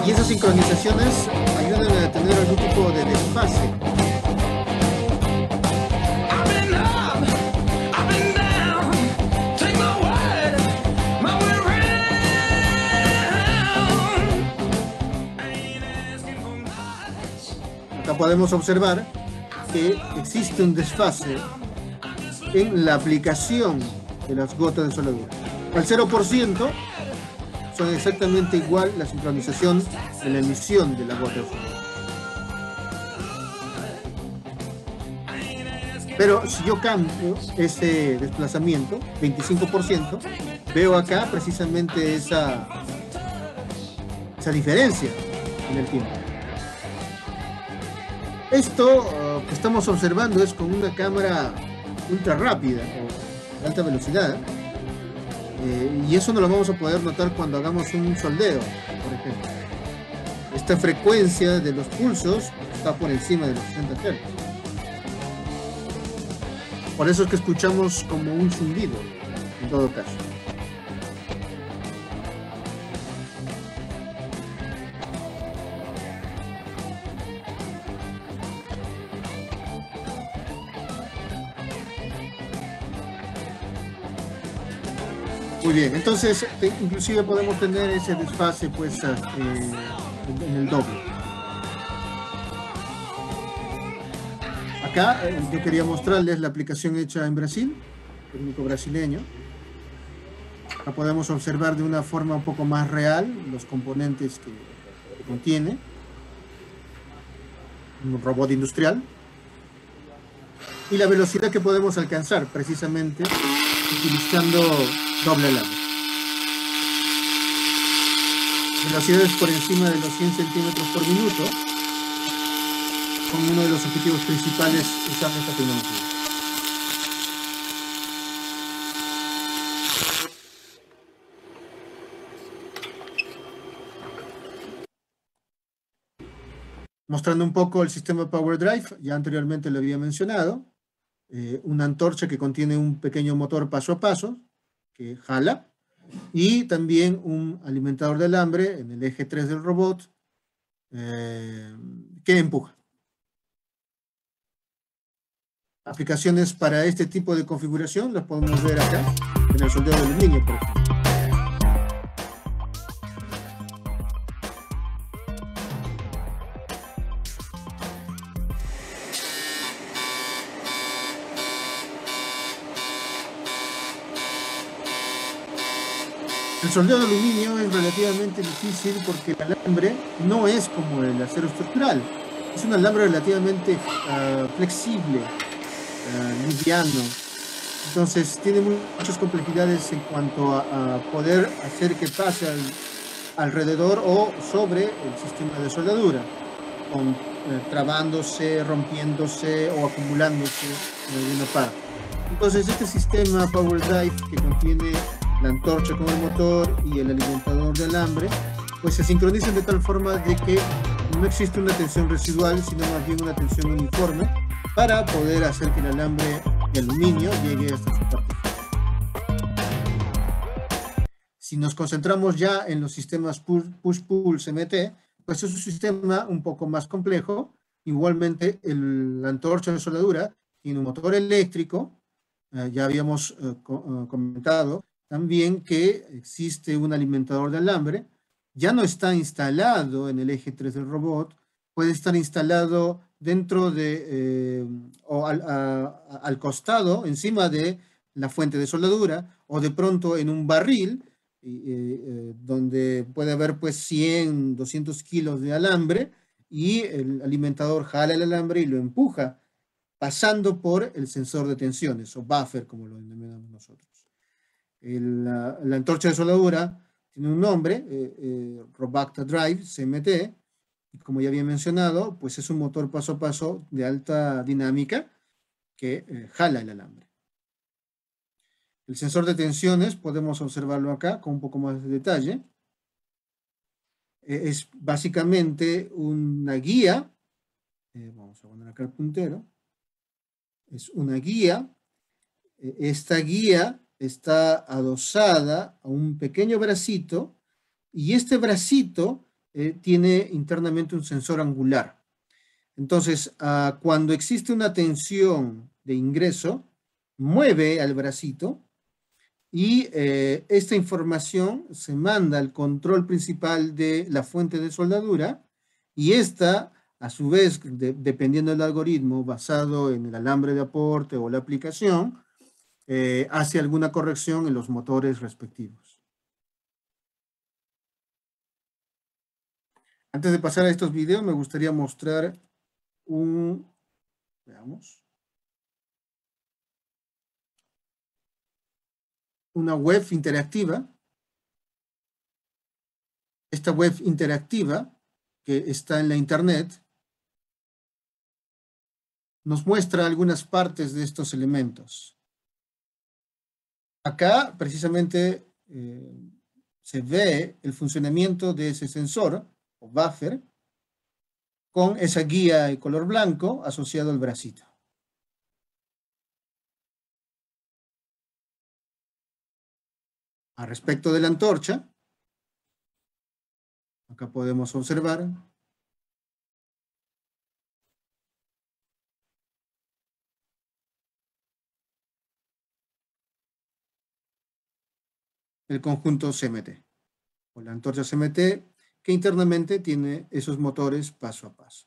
Y esas sincronizaciones ayudan a tener algún tipo de desfase. Acá podemos observar que existe un desfase en la aplicación de las gotas de soldadura. Al 0% son exactamente igual la sincronización de la emisión de la gota de flujo. Pero si yo cambio ese desplazamiento, 25%, veo acá precisamente esa diferencia en el tiempo. Esto que estamos observando es con una cámara ultra rápida o de alta velocidad, y eso no lo vamos a poder notar cuando hagamos un soldeo, por ejemplo. Esta frecuencia de los pulsos está por encima de los 60 Hz. Por eso es que escuchamos como un zumbido, en todo caso. Muy bien, entonces inclusive podemos tener ese desfase pues en el doble. Acá yo quería mostrarles la aplicación hecha en Brasil, técnico brasileño. Acá podemos observar de una forma un poco más real los componentes que contiene un robot industrial y la velocidad que podemos alcanzar precisamente utilizando doble alambre. Velocidades por encima de los 100 centímetros por minuto son uno de los objetivos principales usando esta tecnología. Mostrando un poco el sistema Power Drive, ya anteriormente lo había mencionado, una antorcha que contiene un pequeño motor paso a paso, que jala, y también un alimentador de alambre en el eje 3 del robot, que empuja. Aplicaciones para este tipo de configuración las podemos ver acá, en el soldeo de aluminio, por ejemplo. El soldeo de aluminio es relativamente difícil porque el alambre no es como el acero estructural. Es un alambre relativamente flexible, liviano. Entonces tiene muchas complejidades en cuanto a poder hacer que pase alrededor o sobre el sistema de soldadura, trabándose, rompiéndose o acumulándose en alguna parte. Entonces este sistema Power Drive, que contiene la antorcha con el motor y el alimentador de alambre, pues se sincronizan de tal forma de que no existe una tensión residual, sino más bien una tensión uniforme para poder hacer que el alambre de aluminio llegue hasta su parte final. Si nos concentramos ya en los sistemas push-pull CMT, pues es un sistema un poco más complejo. Igualmente la antorcha de soldadura tiene un motor eléctrico, ya habíamos comentado también que existe un alimentador de alambre, ya no está instalado en el eje 3 del robot, puede estar instalado dentro de, o al costado, encima de la fuente de soldadura, o de pronto en un barril, donde puede haber pues 100, 200 kilos de alambre, y el alimentador jala el alambre y lo empuja, pasando por el sensor de tensiones, o buffer, como lo denominamos nosotros. La antorcha de soldadura tiene un nombre, Robacta Drive, CMT, y como ya había mencionado, pues es un motor paso a paso de alta dinámica que jala el alambre. El sensor de tensiones, podemos observarlo acá con un poco más de detalle. Es básicamente una guía, vamos a poner acá el puntero, es una guía, esta guía está adosada a un pequeño bracito y este bracito tiene internamente un sensor angular. Entonces, cuando existe una tensión de ingreso, mueve al bracito y esta información se manda al control principal de la fuente de soldadura y esta, a su vez, dependiendo del algoritmo basado en el alambre de aporte o la aplicación, hace alguna corrección en los motores respectivos. Antes de pasar a estos videos, me gustaría mostrar veamos, una web interactiva. Esta web interactiva que está en la internet nos muestra algunas partes de estos elementos. Acá, precisamente, se ve el funcionamiento de ese sensor, o buffer, con esa guía de color blanco asociado al bracito. A respecto de la antorcha, acá podemos observar el conjunto CMT, o la antorcha CMT, que internamente tiene esos motores paso a paso.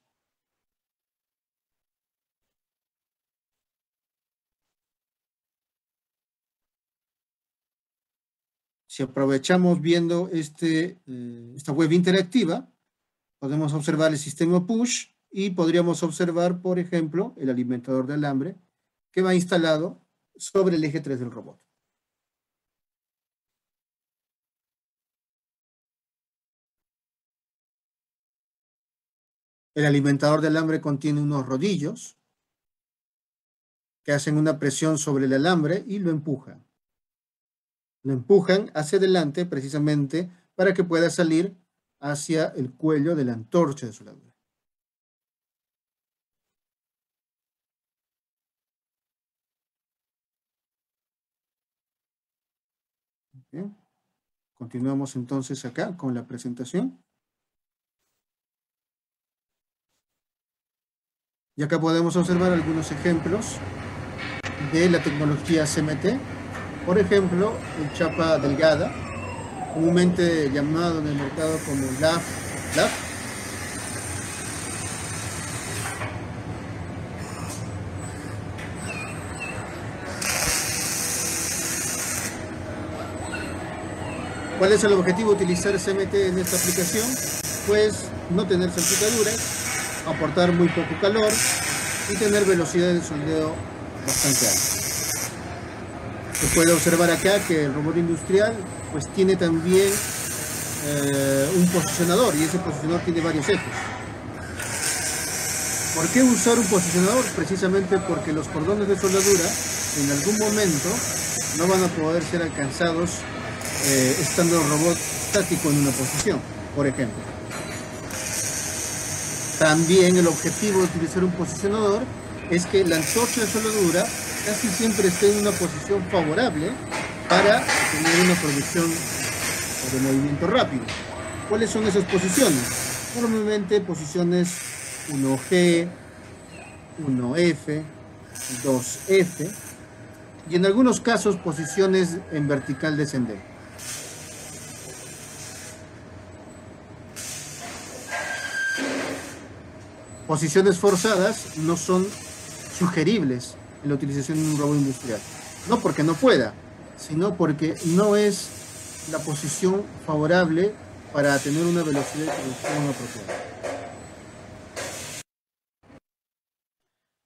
Si aprovechamos viendo esta web interactiva, podemos observar el sistema push y podríamos observar, por ejemplo, el alimentador de alambre que va instalado sobre el eje 3 del robot. El alimentador de alambre contiene unos rodillos que hacen una presión sobre el alambre y lo empujan. Lo empujan hacia adelante precisamente para que pueda salir hacia el cuello de la antorcha de soldadura. Bien. Continuamos entonces acá con la presentación. Y acá podemos observar algunos ejemplos de la tecnología CMT. Por ejemplo, el chapa delgada, comúnmente llamado en el mercado como LAF. ¿Cuál es el objetivo de utilizar CMT en esta aplicación? Pues no tener salpicaduras, aportar muy poco calor y tener velocidad de soldeo bastante alta. Se puede observar acá que el robot industrial pues tiene también un posicionador, y ese posicionador tiene varios ejes. ¿Por qué usar un posicionador? Precisamente porque los cordones de soldadura en algún momento no van a poder ser alcanzados estando el robot estático en una posición, por ejemplo. También el objetivo de utilizar un posicionador es que la antorcha de soldadura casi siempre esté en una posición favorable para tener una producción de movimiento rápido. ¿Cuáles son esas posiciones? Normalmente posiciones 1G, 1F, 2F y en algunos casos posiciones en vertical descendente. Posiciones forzadas no son sugeribles en la utilización de un robot industrial. No porque no pueda, sino porque no es la posición favorable para tener una velocidad de producción apropiada.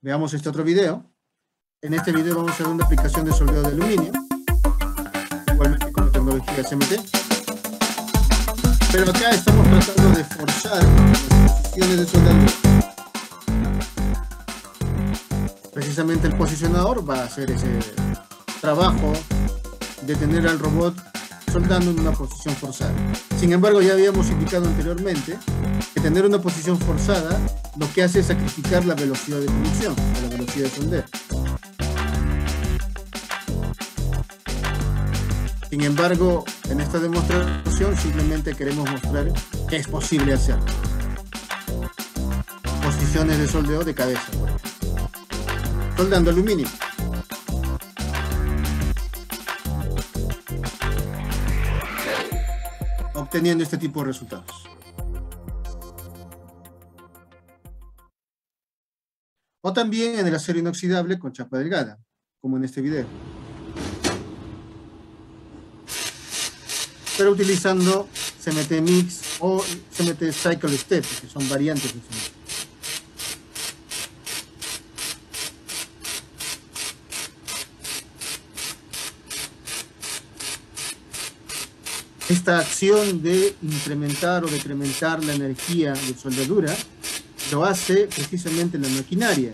Veamos este otro video. En este video vamos a ver una aplicación de soldeo de aluminio, igualmente con la tecnología CMT. Pero acá estamos tratando de forzar las posiciones de soldadura. Precisamente el posicionador va a hacer ese trabajo de tener al robot soldando en una posición forzada. Sin embargo, ya habíamos indicado anteriormente que tener una posición forzada lo que hace es sacrificar la velocidad de producción, la velocidad de soldeo. Sin embargo, en esta demostración simplemente queremos mostrar que es posible hacer posiciones de soldeo de cabeza, por ejemplo. Soldando aluminio. Obteniendo este tipo de resultados. O también en el acero inoxidable con chapa delgada, como en este video. pero utilizando CMT Mix o CMT Cycle Step, que son variantes de CMT. Esta acción de incrementar o decrementar la energía de soldadura lo hace precisamente la maquinaria,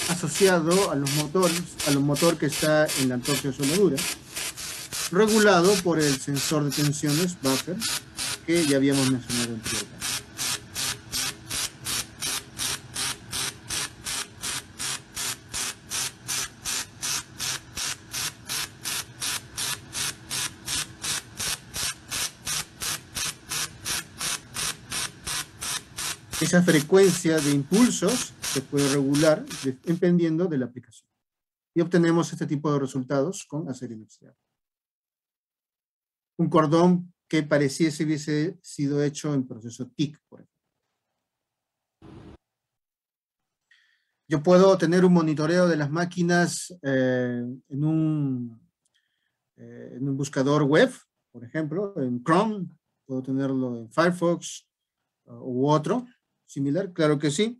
asociado a los motores, al motor que está en la antorcha de soldadura, regulado por el sensor de tensiones buffer que ya habíamos mencionado anteriormente. Esa frecuencia de impulsos se puede regular dependiendo de la aplicación. Y obtenemos este tipo de resultados con acero inoxidable. Un cordón que pareciese hubiese sido hecho en proceso TIC, por ejemplo. Yo puedo tener un monitoreo de las máquinas en un buscador web, por ejemplo, en Chrome, puedo tenerlo en Firefox u otro similar, claro que sí.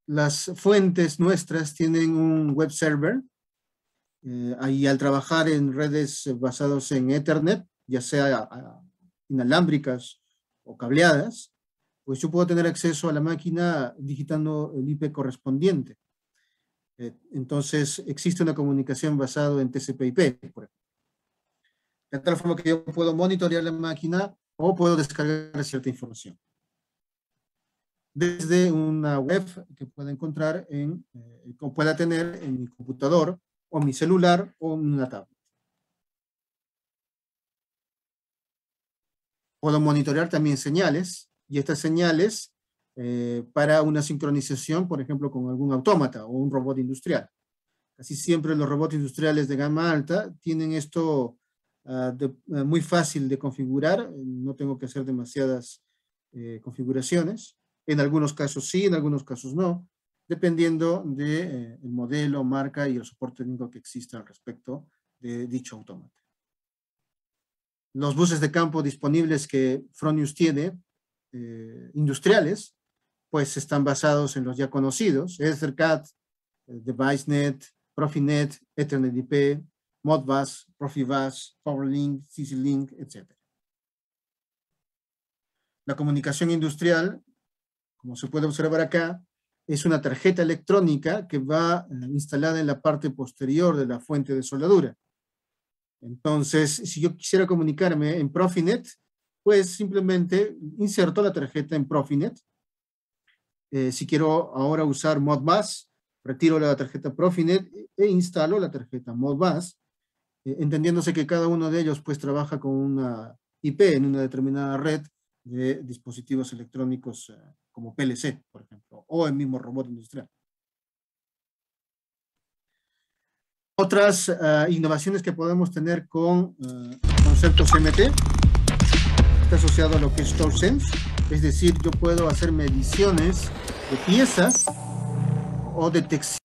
Las fuentes nuestras tienen un web server. Ahí al trabajar en redes basadas en Ethernet, ya sea inalámbricas o cableadas, pues yo puedo tener acceso a la máquina digitando el IP correspondiente. Entonces existe una comunicación basada en TCP/IP, por ejemplo. De tal forma que yo puedo monitorear la máquina o puedo descargar cierta información desde una web que pueda encontrar o pueda tener en mi computador o mi celular o en una tablet. Puedo monitorear también señales, y estas señales para una sincronización, por ejemplo, con algún autómata o un robot industrial. Casi siempre los robots industriales de gama alta tienen esto muy fácil de configurar, no tengo que hacer demasiadas configuraciones. En algunos casos sí, en algunos casos no, dependiendo del modelo, marca y el soporte técnico que exista al respecto de dicho autómata. Los buses de campo disponibles que Fronius tiene, industriales, pues están basados en los ya conocidos, EtherCAT, DeviceNet, Profinet, Ethernet IP, Modbus, Profibus, PowerLink, CC-Link, etc. La comunicación industrial, como se puede observar acá, es una tarjeta electrónica que va instalada en la parte posterior de la fuente de soldadura. Entonces, si yo quisiera comunicarme en Profinet, pues simplemente inserto la tarjeta en Profinet. Si quiero ahora usar Modbus, retiro la tarjeta Profinet e instalo la tarjeta Modbus, entendiéndose que cada uno de ellos pues trabaja con una IP en una determinada red de dispositivos electrónicos como PLC, por ejemplo, o el mismo robot industrial. Otras innovaciones que podemos tener con conceptos CMT está asociado a lo que es TorSense, es decir, yo puedo hacer mediciones de piezas o detección.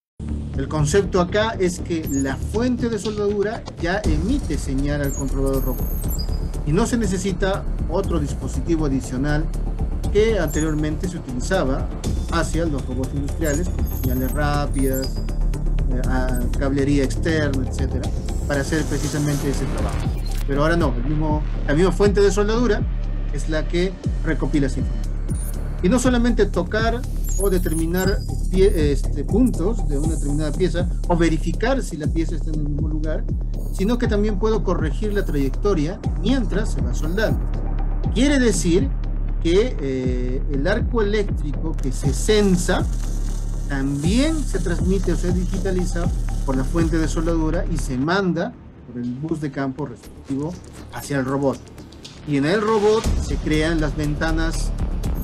El concepto acá es que la fuente de soldadura ya emite señal al controlador robot y no se necesita otro dispositivo adicional que anteriormente se utilizaba hacia los robots industriales, con señales rápidas, cablería externa, etcétera, para hacer precisamente ese trabajo. Pero ahora no, la misma fuente de soldadura es la que recopila esa información. Y no solamente tocar o determinar puntos de una determinada pieza o verificar si la pieza está en el mismo lugar, sino que también puedo corregir la trayectoria mientras se va soldando. Quiere decir que el arco eléctrico que se sensa también se transmite o se digitaliza por la fuente de soldadura y se manda por el bus de campo respectivo hacia el robot. Y en el robot se crean las ventanas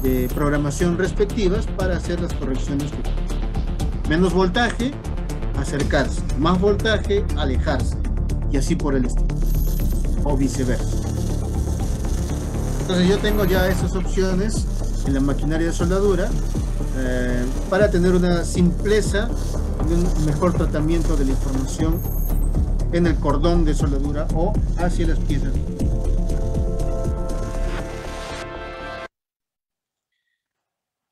de programación respectivas para hacer las correcciones que quieran. Menos voltaje, acercarse. Más voltaje, alejarse. Y así por el estilo. O viceversa. Entonces yo tengo ya esas opciones en la maquinaria de soldadura para tener una simpleza y un mejor tratamiento de la información en el cordón de soldadura o hacia las piezas.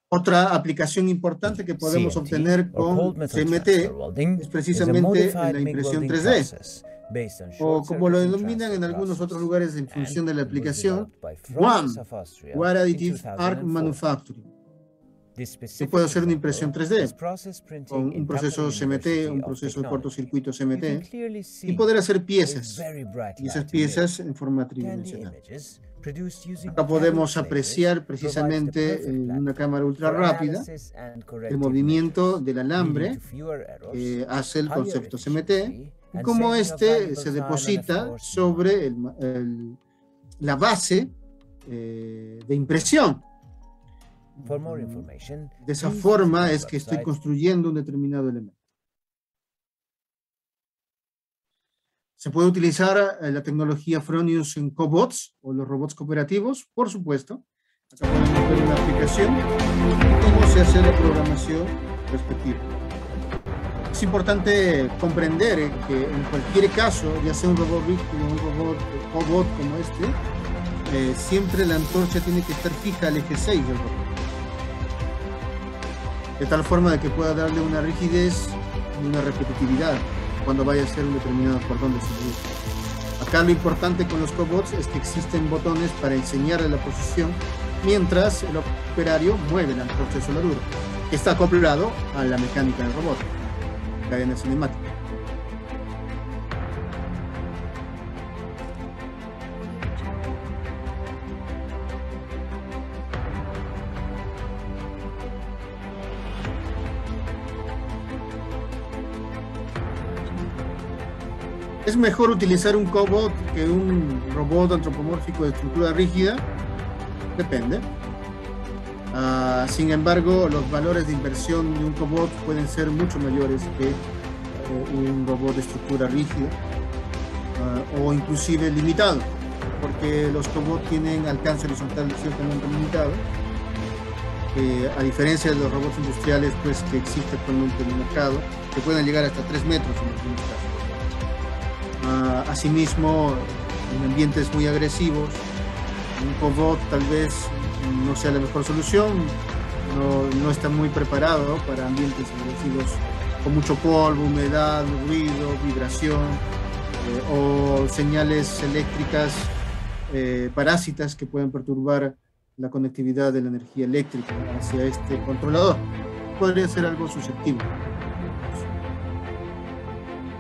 Otra aplicación importante que podemos obtener con CMT es precisamente en la impresión 3D, o como lo denominan en algunos otros lugares en función de la aplicación, WAM, Wire Additive Arc Manufacturing. Se puede hacer una impresión 3D con un proceso CMT, un proceso de cortocircuito CMT, y poder hacer piezas, y esas piezas en forma tridimensional. Acá podemos apreciar precisamente en una cámara ultra rápida el movimiento del alambre que hace el concepto CMT y cómo este se deposita sobre la base de impresión. De esa forma es que estoy construyendo un determinado elemento. ¿Se puede utilizar la tecnología Fronius en cobots o los robots cooperativos? Por supuesto. Acá podemos ver una aplicación y cómo se hace la programación respectiva. Es importante comprender que en cualquier caso, ya sea un robot rígido o un robot cobot como este, siempre la antorcha tiene que estar fija al eje 6 del robot. De tal forma de que pueda darle una rigidez y una repetitividad cuando vaya a hacer un determinado cordón de soldadura. Acá lo importante con los cobots es que existen botones para enseñarle la posición mientras el operario mueve la antorcha de soldadura, que está acoplado a la mecánica del robot, cadena cinemática. ¿Es mejor utilizar un cobot que un robot antropomórfico de estructura rígida? Depende. Sin embargo, los valores de inversión de un cobot pueden ser mucho mayores que un robot de estructura rígida o inclusive limitado, porque los cobots tienen alcance horizontal ciertamente limitado, a diferencia de los robots industriales pues, que existen actualmente en el mercado, que pueden llegar hasta 3 metros en algunos casos. Asimismo, en ambientes muy agresivos, un cobot tal vez no sea la mejor solución, no está muy preparado para ambientes agresivos con mucho polvo, humedad, ruido, vibración o señales eléctricas parásitas que pueden perturbar la conectividad de la energía eléctrica hacia este controlador. Podría ser algo susceptible.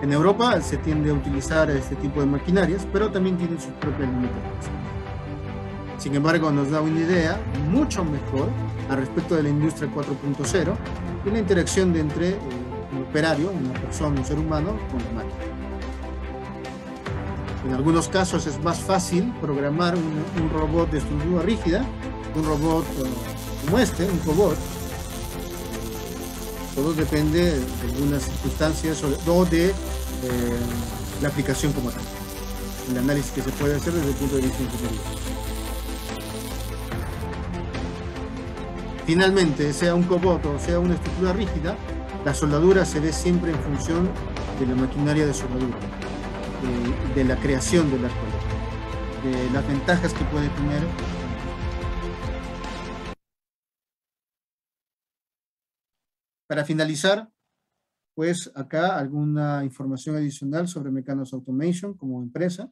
En Europa se tiende a utilizar este tipo de maquinarias, pero también tienen sus propias limitaciones. Sin embargo, nos da una idea mucho mejor al respecto de la industria 4.0 y la interacción entre un operario, una persona, un ser humano, con la máquina. En algunos casos es más fácil programar un robot de estructura rígida, un robot como este, un cobot. Todo depende de algunas circunstancias o de la aplicación como tal. El análisis que se puede hacer desde el punto de vista ingeniería. Finalmente, sea un cobot o sea una estructura rígida, la soldadura se ve siempre en función de la maquinaria de soldadura, de la creación del arco eléctrico, de las ventajas que puede tener. Para finalizar, pues acá alguna información adicional sobre Mecanos Automation como empresa.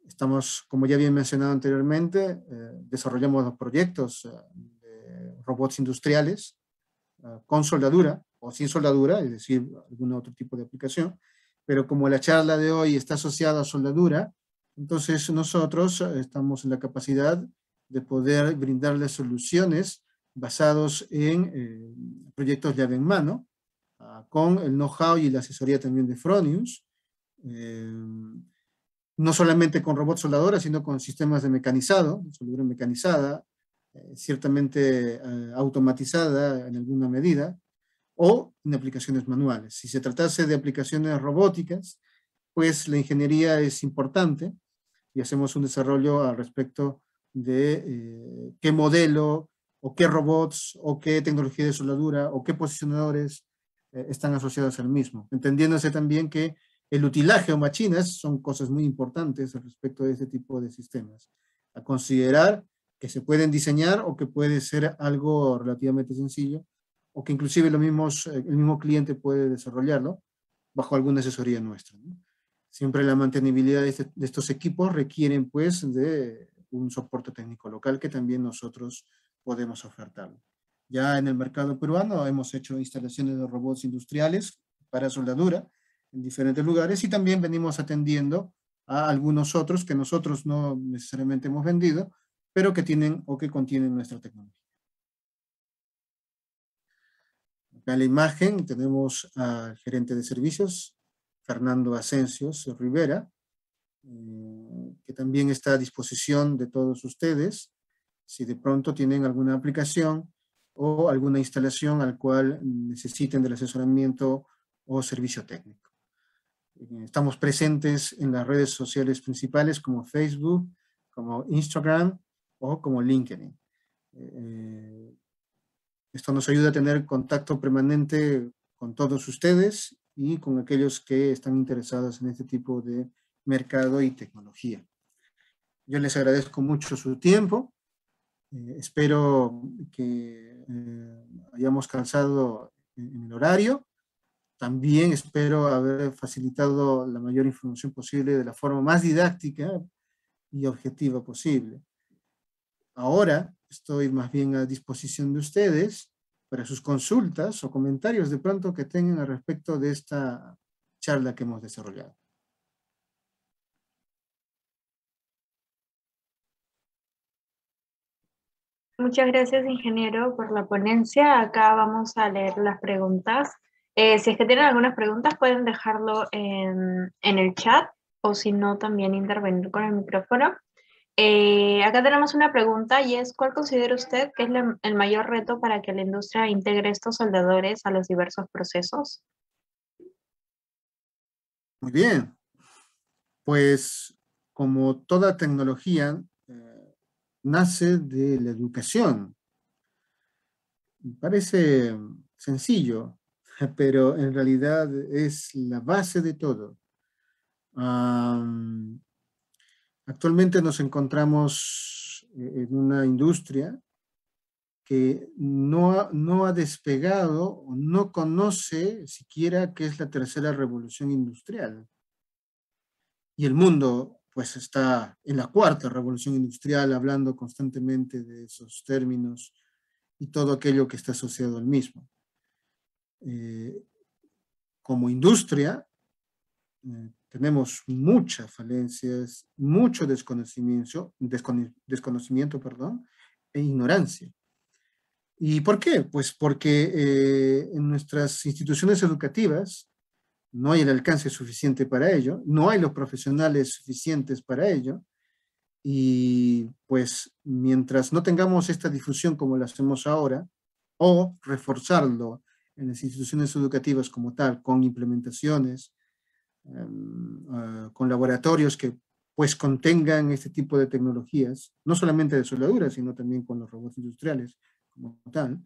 Estamos, como ya había mencionado anteriormente, desarrollamos los proyectos de robots industriales con soldadura o sin soldadura, es decir, algún otro tipo de aplicación, pero como la charla de hoy está asociada a soldadura, entonces nosotros estamos en la capacidad de poder brindarles soluciones basados en proyectos llave en mano, con el know-how y la asesoría también de Fronius, no solamente con robots soldadoras, sino con sistemas de mecanizado, soldadura mecanizada, ciertamente automatizada en alguna medida, o en aplicaciones manuales. Si se tratase de aplicaciones robóticas, pues la ingeniería es importante y hacemos un desarrollo al respecto de qué modelo, o qué robots, o qué tecnología de soldadura, o qué posicionadores están asociados al mismo. Entendiéndose también que el utilaje o machinas son cosas muy importantes respecto de este tipo de sistemas. A considerar que se pueden diseñar o que puede ser algo relativamente sencillo, o que inclusive el mismo cliente puede desarrollarlo bajo alguna asesoría nuestra, ¿no? Siempre la mantenibilidad de estos equipos requieren pues de un soporte técnico local que también nosotros podemos ofertar. Ya en el mercado peruano hemos hecho instalaciones de robots industriales para soldadura en diferentes lugares y también venimos atendiendo a algunos otros que nosotros no necesariamente hemos vendido, pero que tienen o que contienen nuestra tecnología. Acá en la imagen tenemos al gerente de servicios, Fernando Asensios Rivera, que también está a disposición de todos ustedes, si de pronto tienen alguna aplicación o alguna instalación al cual necesiten del asesoramiento o servicio técnico. Estamos presentes en las redes sociales principales como Facebook, como Instagram o como LinkedIn. Esto nos ayuda a tener contacto permanente con todos ustedes y con aquellos que están interesados en este tipo de mercado y tecnología. Yo les agradezco mucho su tiempo. Espero que hayamos calzado en el horario. También espero haber facilitado la mayor información posible de la forma más didáctica y objetiva posible. Ahora estoy más bien a disposición de ustedes para sus consultas o comentarios de pronto que tengan al respecto de esta charla que hemos desarrollado. Muchas gracias, ingeniero, por la ponencia. Acá vamos a leer las preguntas. Si es que tienen algunas preguntas, pueden dejarlo en el chat o si no, también intervenir con el micrófono. Acá tenemos una pregunta y es, ¿cuál considera usted que es el mayor reto para que la industria integre estos soldadores a los diversos procesos? Muy bien. Pues como toda tecnología, nace de la educación. Parece sencillo, pero en realidad es la base de todo. Actualmente nos encontramos en una industria que no ha despegado o no conoce siquiera qué es la tercera revolución industrial. Y el mundo pues está en la cuarta revolución industrial, hablando constantemente de esos términos y todo aquello que está asociado al mismo. Como industria, tenemos muchas falencias, mucho desconocimiento, e ignorancia. ¿Y por qué? Pues porque en nuestras instituciones educativas no hay el alcance suficiente para ello, no hay los profesionales suficientes para ello, y pues mientras no tengamos esta difusión como la hacemos ahora, o reforzarlo en las instituciones educativas como tal, con implementaciones, con laboratorios que pues contengan este tipo de tecnologías, no solamente de soldadura, sino también con los robots industriales como tal,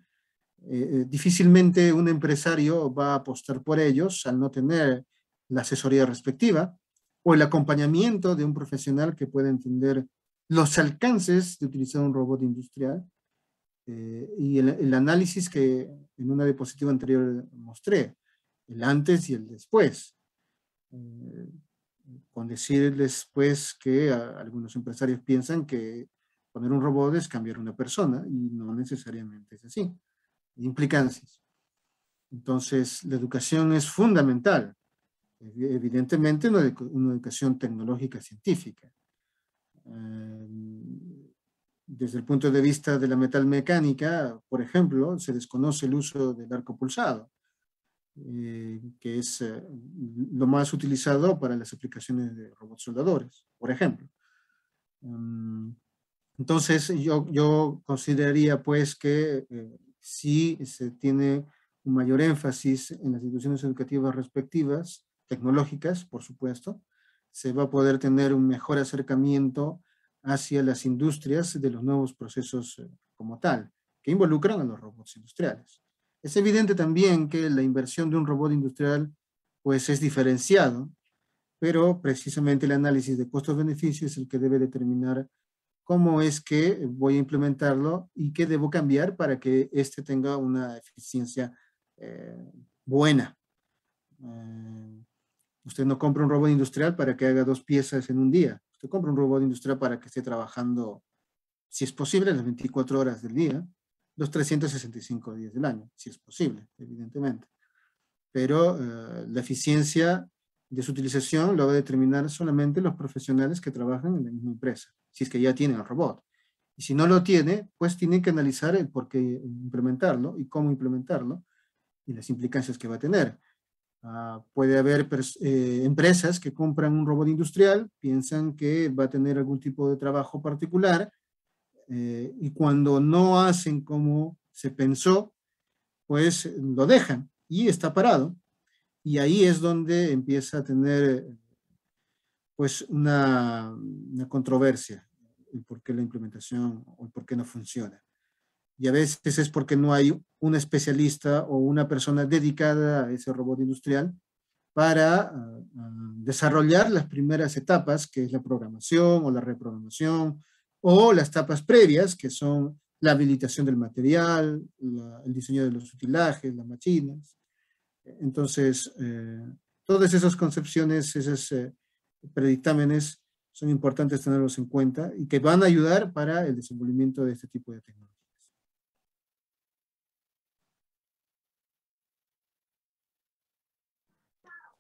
difícilmente un empresario va a apostar por ellos al no tener la asesoría respectiva o el acompañamiento de un profesional que pueda entender los alcances de utilizar un robot industrial y el análisis que en una diapositiva anterior mostré, el antes y el después. Con decirles pues que algunos empresarios piensan que poner un robot es cambiar una persona y no necesariamente es así. Implicancias. Entonces, la educación es fundamental. Evidentemente, una educación tecnológica científica. Desde el punto de vista de la metalmecánica, por ejemplo, se desconoce el uso del arco pulsado, que es lo más utilizado para las aplicaciones de robots soldadores, por ejemplo. Entonces, yo consideraría pues que si se tiene un mayor énfasis en las instituciones educativas respectivas, tecnológicas, por supuesto, se va a poder tener un mejor acercamiento hacia las industrias de los nuevos procesos como tal, que involucran a los robots industriales. Es evidente también que la inversión de un robot industrial pues es diferenciado pero precisamente el análisis de costos-beneficios es el que debe determinar cómo es que voy a implementarlo y qué debo cambiar para que este tenga una eficiencia buena. Usted no compra un robot industrial para que haga 2 piezas en un día. Usted compra un robot industrial para que esté trabajando, si es posible, las 24 horas del día, los 365 días del año, si es posible, evidentemente. Pero la eficiencia de su utilización lo va a determinar solamente los profesionales que trabajan en la misma empresa, si es que ya tienen el robot. Y si no lo tiene, pues tienen que analizar el por qué implementarlo y cómo implementarlo y las implicancias que va a tener. Puede haber empresas que compran un robot industrial, piensan que va a tener algún tipo de trabajo particular, y cuando no hacen como se pensó, pues lo dejan y está parado. Y ahí es donde empieza a tener pues una controversia, el por qué la implementación o el por qué no funciona. Y a veces es porque no hay un especialista o una persona dedicada a ese robot industrial para desarrollar las primeras etapas, que es la programación o la reprogramación, o las etapas previas, que son la habilitación del material, el diseño de los utilajes, las máquinas. Entonces, todas esas concepciones, esos predictámenes, son importantes tenerlos en cuenta y que van a ayudar para el desenvolvimiento de este tipo de tecnologías.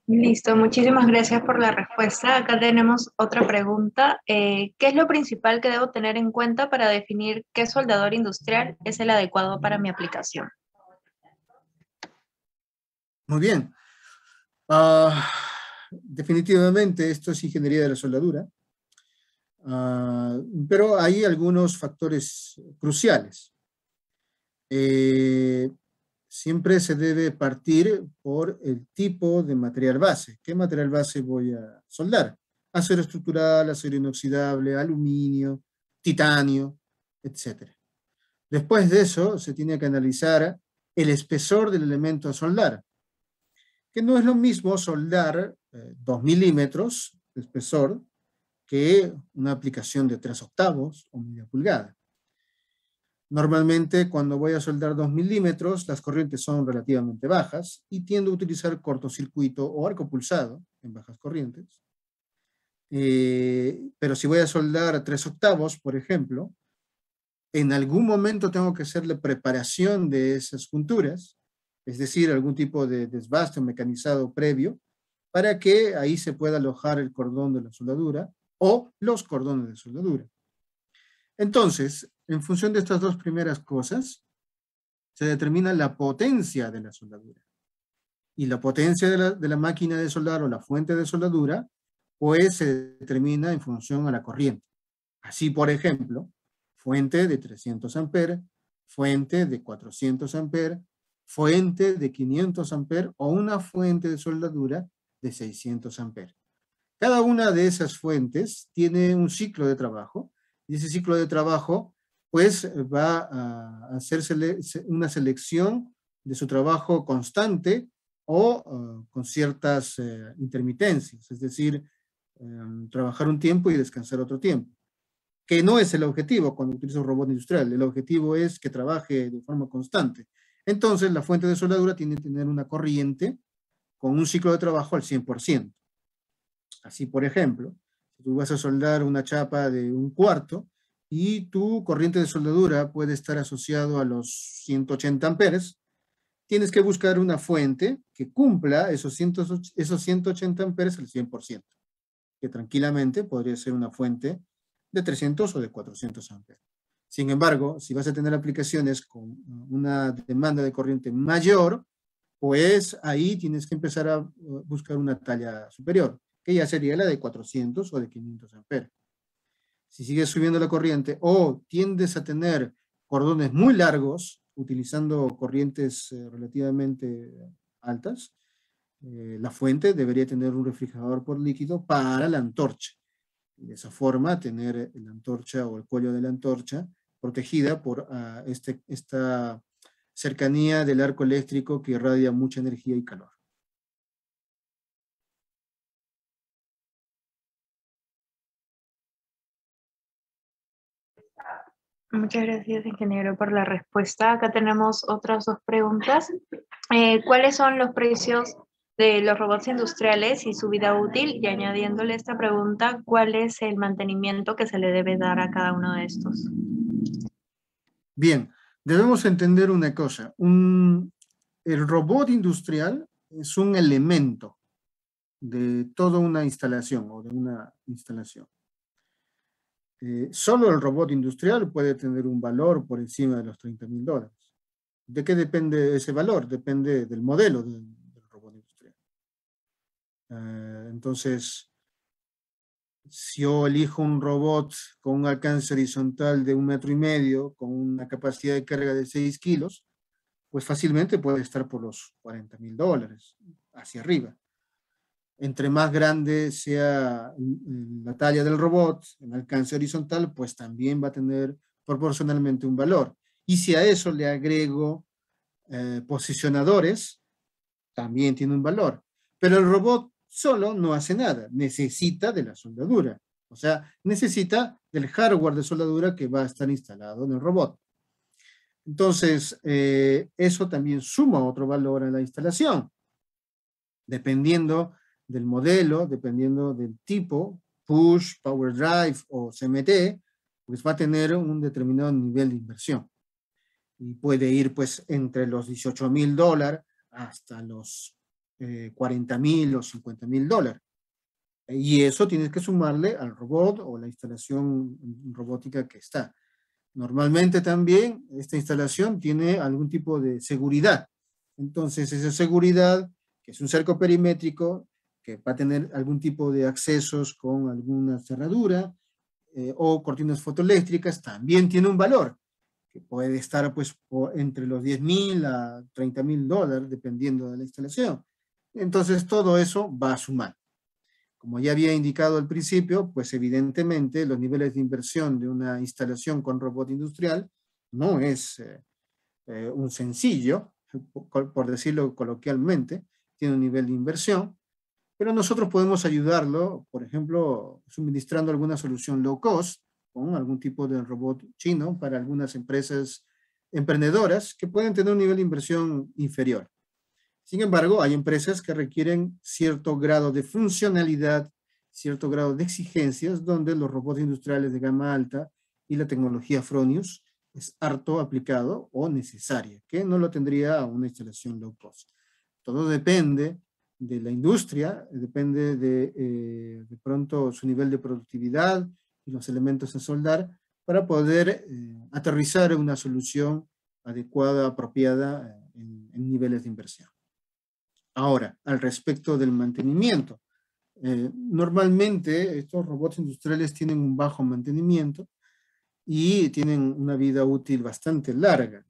Listo, muchísimas gracias por la respuesta. Acá tenemos otra pregunta. ¿Qué es lo principal que debo tener en cuenta para definir qué soldador industrial es el adecuado para mi aplicación? Muy bien. Definitivamente esto es ingeniería de la soldadura, pero hay algunos factores cruciales. Siempre se debe partir por el tipo de material base. ¿Qué material base voy a soldar? Acero estructural, acero inoxidable, aluminio, titanio, etc. Después de eso, se tiene que analizar el espesor del elemento a soldar, que no es lo mismo soldar 2 milímetros de espesor que una aplicación de 3 octavos o media pulgada. Normalmente, cuando voy a soldar 2 milímetros, las corrientes son relativamente bajas y tiendo a utilizar cortocircuito o arco pulsado en bajas corrientes. Pero si voy a soldar 3 octavos, por ejemplo, en algún momento tengo que hacer la preparación de esas junturas, es decir, algún tipo de desbaste mecanizado previo, para que ahí se pueda alojar el cordón de la soldadura o los cordones de soldadura. Entonces, en función de estas dos primeras cosas, se determina la potencia de la soldadura. Y la potencia de la máquina de soldar o la fuente de soldadura, pues se determina en función a la corriente. Así, por ejemplo, fuente de 300 amperes, fuente de 400 amperes, fuente de 500 amperes o una fuente de soldadura de 600 amperes. Cada una de esas fuentes tiene un ciclo de trabajo y ese ciclo de trabajo pues va a hacerse una selección de su trabajo constante o con ciertas intermitencias, es decir, trabajar un tiempo y descansar otro tiempo, que no es el objetivo cuando utilizo un robot industrial. El objetivo es que trabaje de forma constante. Entonces, la fuente de soldadura tiene que tener una corriente con un ciclo de trabajo al 100%. Así, por ejemplo, si tú vas a soldar una chapa de 1/4 y tu corriente de soldadura puede estar asociado a los 180 amperes, tienes que buscar una fuente que cumpla esos 180 amperes al 100%, que tranquilamente podría ser una fuente de 300 o de 400 amperes. Sin embargo, si vas a tener aplicaciones con una demanda de corriente mayor, pues ahí tienes que empezar a buscar una talla superior, que ya sería la de 400 o de 500 amperes. Si sigues subiendo la corriente o tiendes a tener cordones muy largos, utilizando corrientes relativamente altas, la fuente debería tener un refrigerador por líquido para la antorcha. De esa forma, tener la antorcha o el cuello de la antorcha protegida por esta cercanía del arco eléctrico que irradia mucha energía y calor. Muchas gracias, ingeniero, por la respuesta. Acá tenemos otras dos preguntas. ¿Cuáles son los precios de los robots industriales y su vida útil? Y añadiéndole esta pregunta, ¿cuál es el mantenimiento que se le debe dar a cada uno de estos? Bien, debemos entender una cosa. El robot industrial es un elemento de toda una instalación o de una instalación. Solo el robot industrial puede tener un valor por encima de los $30.000. ¿De qué depende ese valor? Depende del modelo del robot industrial. Entonces, si yo elijo un robot con un alcance horizontal de 1,5 metros, con una capacidad de carga de 6 kilos, pues fácilmente puede estar por los $40.000 hacia arriba. Entre más grande sea la talla del robot, en alcance horizontal, pues también va a tener proporcionalmente un valor. Y si a eso le agrego posicionadores, también tiene un valor. Pero el robot solo no hace nada, necesita de la soldadura. O sea, necesita del hardware de soldadura que va a estar instalado en el robot. Entonces, eso también suma otro valor a la instalación. Dependiendo del modelo, dependiendo del tipo, push, power drive o CMT, pues va a tener un determinado nivel de inversión. Y puede ir pues entre los $18.000 hasta los $40.000 o $50.000. Y eso tienes que sumarle al robot o la instalación robótica que está. Normalmente también esta instalación tiene algún tipo de seguridad. Entonces esa seguridad, que es un cerco perimétrico, que va a tener algún tipo de accesos con alguna cerradura o cortinas fotoeléctricas, también tiene un valor, que puede estar pues entre los $10.000 a $30.000, dependiendo de la instalación. Entonces todo eso va a sumar. Como ya había indicado al principio, pues evidentemente los niveles de inversión de una instalación con robot industrial no es un sencillo, por decirlo coloquialmente, tiene un nivel de inversión, pero nosotros podemos ayudarlo, por ejemplo, suministrando alguna solución low cost, con algún tipo de robot chino para algunas empresas emprendedoras que pueden tener un nivel de inversión inferior. Sin embargo, hay empresas que requieren cierto grado de funcionalidad, cierto grado de exigencias, donde los robots industriales de gama alta y la tecnología Fronius es harto aplicado o necesaria, que no lo tendría una instalación low cost. Todo depende de la industria, depende de pronto su nivel de productividad y los elementos a soldar para poder aterrizar una solución adecuada, apropiada en niveles de inversión. Ahora, al respecto del mantenimiento. Normalmente estos robots industriales tienen un bajo mantenimiento y tienen una vida útil bastante larga.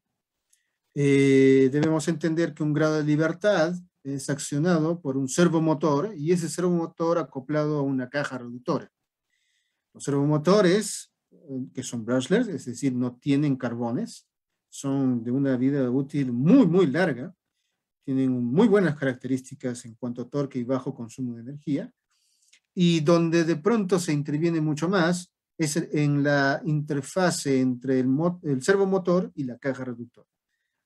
Debemos entender que un grado de libertad es accionado por un servomotor y ese servomotor acoplado a una caja reductora. Los servomotores, que son brushless, es decir, no tienen carbones, son de una vida útil muy, muy larga, tienen muy buenas características en cuanto a torque y bajo consumo de energía, y donde de pronto se interviene mucho más es en la interfase entre el servomotor y la caja reductora.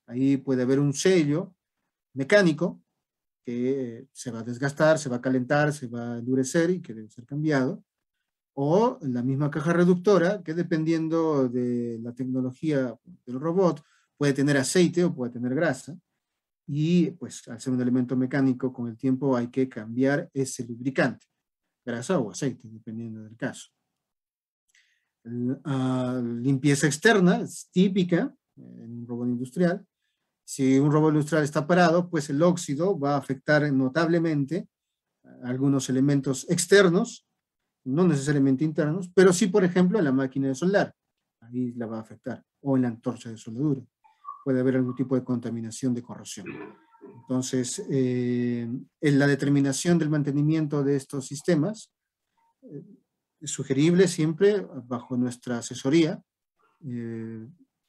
Ahí puede haber un sello mecánico que se va a desgastar, se va a calentar, se va a endurecer y que debe ser cambiado, o la misma caja reductora que dependiendo de la tecnología del robot puede tener aceite o puede tener grasa, y pues al ser un elemento mecánico con el tiempo hay que cambiar ese lubricante, grasa o aceite, dependiendo del caso. Limpieza externa es típica en un robot industrial. Si un robot industrial está parado, pues el óxido va a afectar notablemente algunos elementos externos, no necesariamente internos, pero sí, por ejemplo, en la máquina de soldar. Ahí la va a afectar. O en la antorcha de soldadura. Puede haber algún tipo de contaminación de corrosión. Entonces, en la determinación del mantenimiento de estos sistemas, es sugerible siempre bajo nuestra asesoría,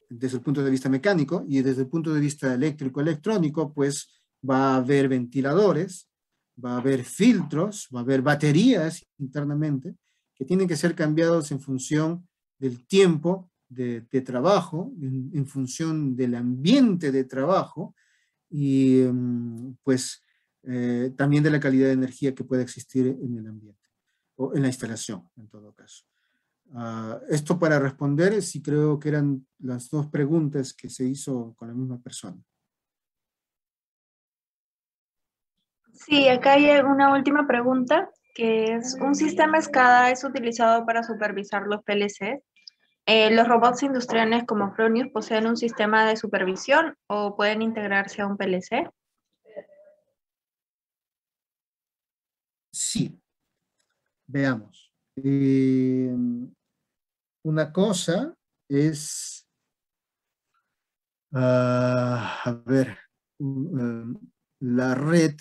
desde el punto de vista mecánico, y desde el punto de vista eléctrico-electrónico, pues va a haber ventiladores, va a haber filtros, va a haber baterías internamente, que tienen que ser cambiados en función del tiempo de trabajo, en función del ambiente de trabajo y pues también de la calidad de energía que pueda existir en el ambiente, o en la instalación, en todo caso. Esto para responder, sí creo que eran las dos preguntas que se hizo con la misma persona. Sí, acá hay una última pregunta, que es, ¿un sistema SCADA es utilizado para supervisar los PLC? ¿Los robots industriales como Fronius poseen un sistema de supervisión o pueden integrarse a un PLC? Sí, veamos. Una cosa es, a ver, la red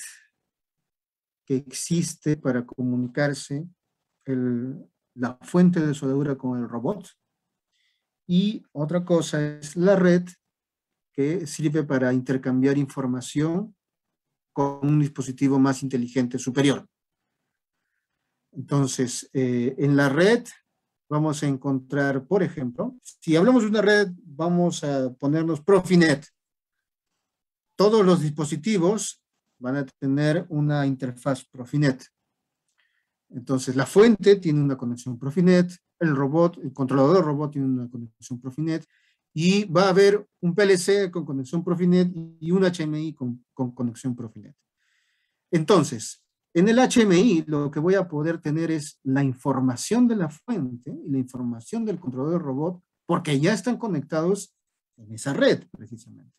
que existe para comunicarse, la fuente de soldadura con el robot, y otra cosa es la red que sirve para intercambiar información con un dispositivo más inteligente superior. Entonces, en la red vamos a encontrar, por ejemplo, si hablamos de una red, vamos a ponernos Profinet. Todos los dispositivos van a tener una interfaz Profinet. Entonces, la fuente tiene una conexión Profinet, el controlador robot tiene una conexión Profinet, y va a haber un PLC con conexión Profinet y un HMI con conexión Profinet. Entonces, en el HMI lo que voy a poder tener es la información de la fuente y la información del controlador robot, porque ya están conectados en esa red, precisamente.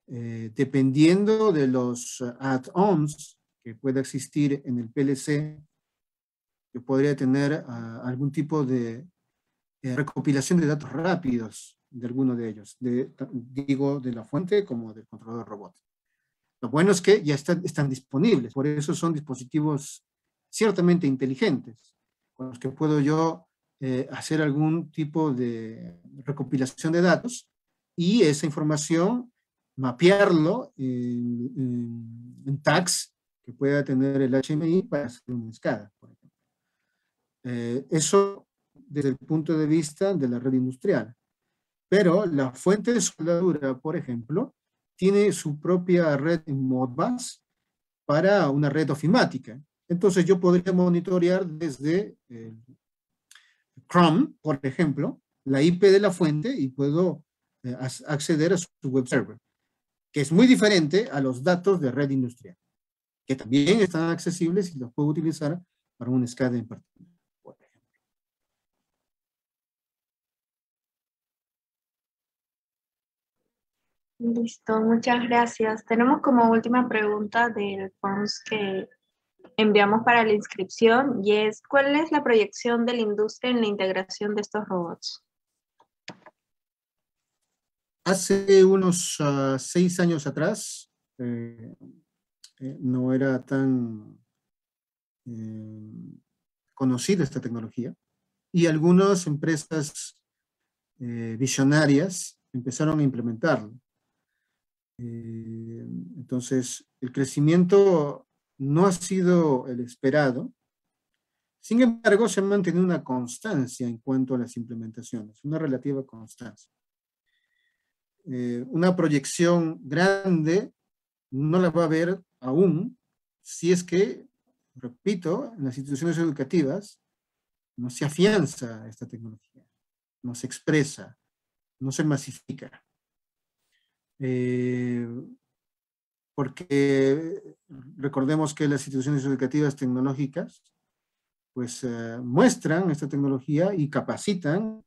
Dependiendo de los add-ons que pueda existir en el PLC, yo podría tener algún tipo de recopilación de datos rápidos de alguno de ellos, digo de la fuente como del controlador robot. Lo bueno es que ya están disponibles, por eso son dispositivos ciertamente inteligentes, con los que puedo yo hacer algún tipo de recopilación de datos y esa información mapearlo en tags que pueda tener el HMI para hacer una SCADA, por ejemplo. Eso desde el punto de vista de la red industrial. Pero la fuente de soldadura, por ejemplo, tiene su propia red en Modbus para una red ofimática. Entonces yo podría monitorear desde Chrome, por ejemplo, la IP de la fuente y puedo acceder a su web server, que es muy diferente a los datos de red industrial, que también están accesibles y los puedo utilizar para un SCADA en particular. Listo, muchas gracias. Tenemos como última pregunta del forms que enviamos para la inscripción y es, ¿cuál es la proyección de la industria en la integración de estos robots? Hace unos 6 años atrás no era tan conocida esta tecnología y algunas empresas visionarias empezaron a implementarlo. Entonces, el crecimiento no ha sido el esperado. Sin embargo, se ha mantenido una constancia en cuanto a las implementaciones, una relativa constancia. Una proyección grande no la va a haber aún si es que, repito, en las instituciones educativas no se afianza esta tecnología, no se expresa, no se masifica. Porque recordemos que las instituciones educativas tecnológicas pues muestran esta tecnología y capacitan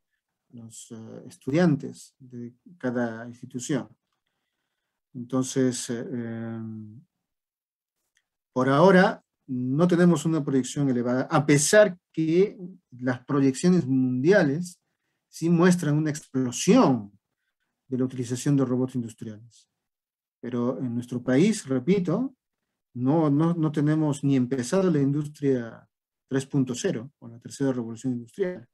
a los estudiantes de cada institución. Entonces, por ahora no tenemos una proyección elevada, a pesar que las proyecciones mundiales sí muestran una explosión de la utilización de robots industriales. Pero en nuestro país, repito, no tenemos ni empezado la industria 3.0 o la tercera revolución industrial.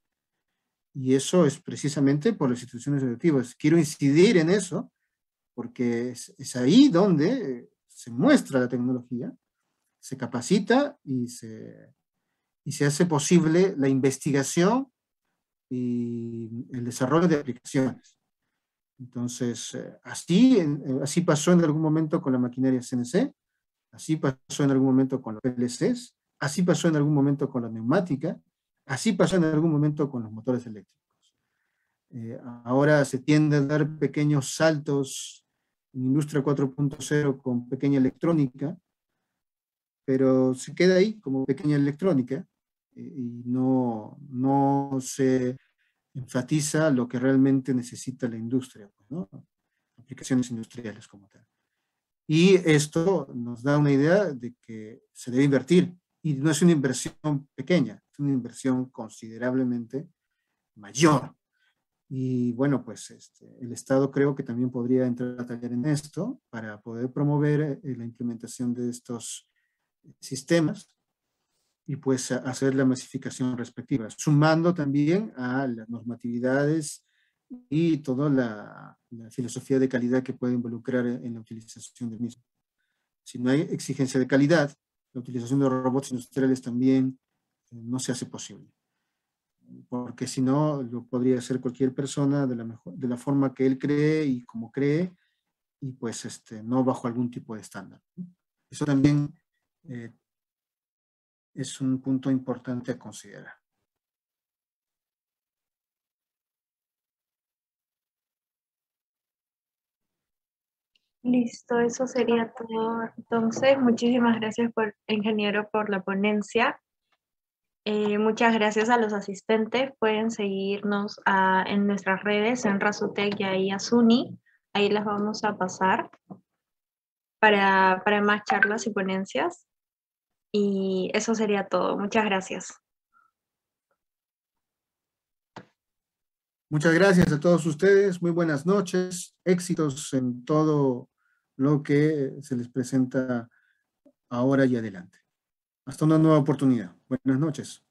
Y eso es precisamente por las instituciones educativas. Quiero incidir en eso porque es ahí donde se muestra la tecnología, se capacita y se hace posible la investigación y el desarrollo de aplicaciones. Entonces, así pasó en algún momento con la maquinaria CNC, así pasó en algún momento con los PLCs, así pasó en algún momento con la neumática, así pasó en algún momento con los motores eléctricos. Ahora se tiende a dar pequeños saltos en Industria 4.0 con pequeña electrónica, pero se queda ahí como pequeña electrónica y no se enfatiza lo que realmente necesita la industria, pues, ¿no? Aplicaciones industriales como tal. Y esto nos da una idea de que se debe invertir, y no es una inversión pequeña, es una inversión considerablemente mayor. Y bueno, pues el Estado creo que también podría entrar a tallar en esto para poder promover la implementación de estos sistemas y pues hacer la masificación respectiva, sumando también a las normatividades y toda la filosofía de calidad que puede involucrar en la utilización del mismo. Si no hay exigencia de calidad, la utilización de robots industriales también no se hace posible. Porque si no, lo podría hacer cualquier persona de la forma que él cree y como cree, y pues no bajo algún tipo de estándar. Eso también es un punto importante a considerar. Listo, eso sería todo. Entonces, muchísimas gracias, ingeniero, por la ponencia. Muchas gracias a los asistentes. Pueden seguirnos en nuestras redes, en Razutec y ahí Asuni. Ahí las vamos a pasar para más charlas y ponencias. Y eso sería todo. Muchas gracias. Muchas gracias a todos ustedes. Muy buenas noches. Éxitos en todo lo que se les presenta ahora y adelante. Hasta una nueva oportunidad. Buenas noches.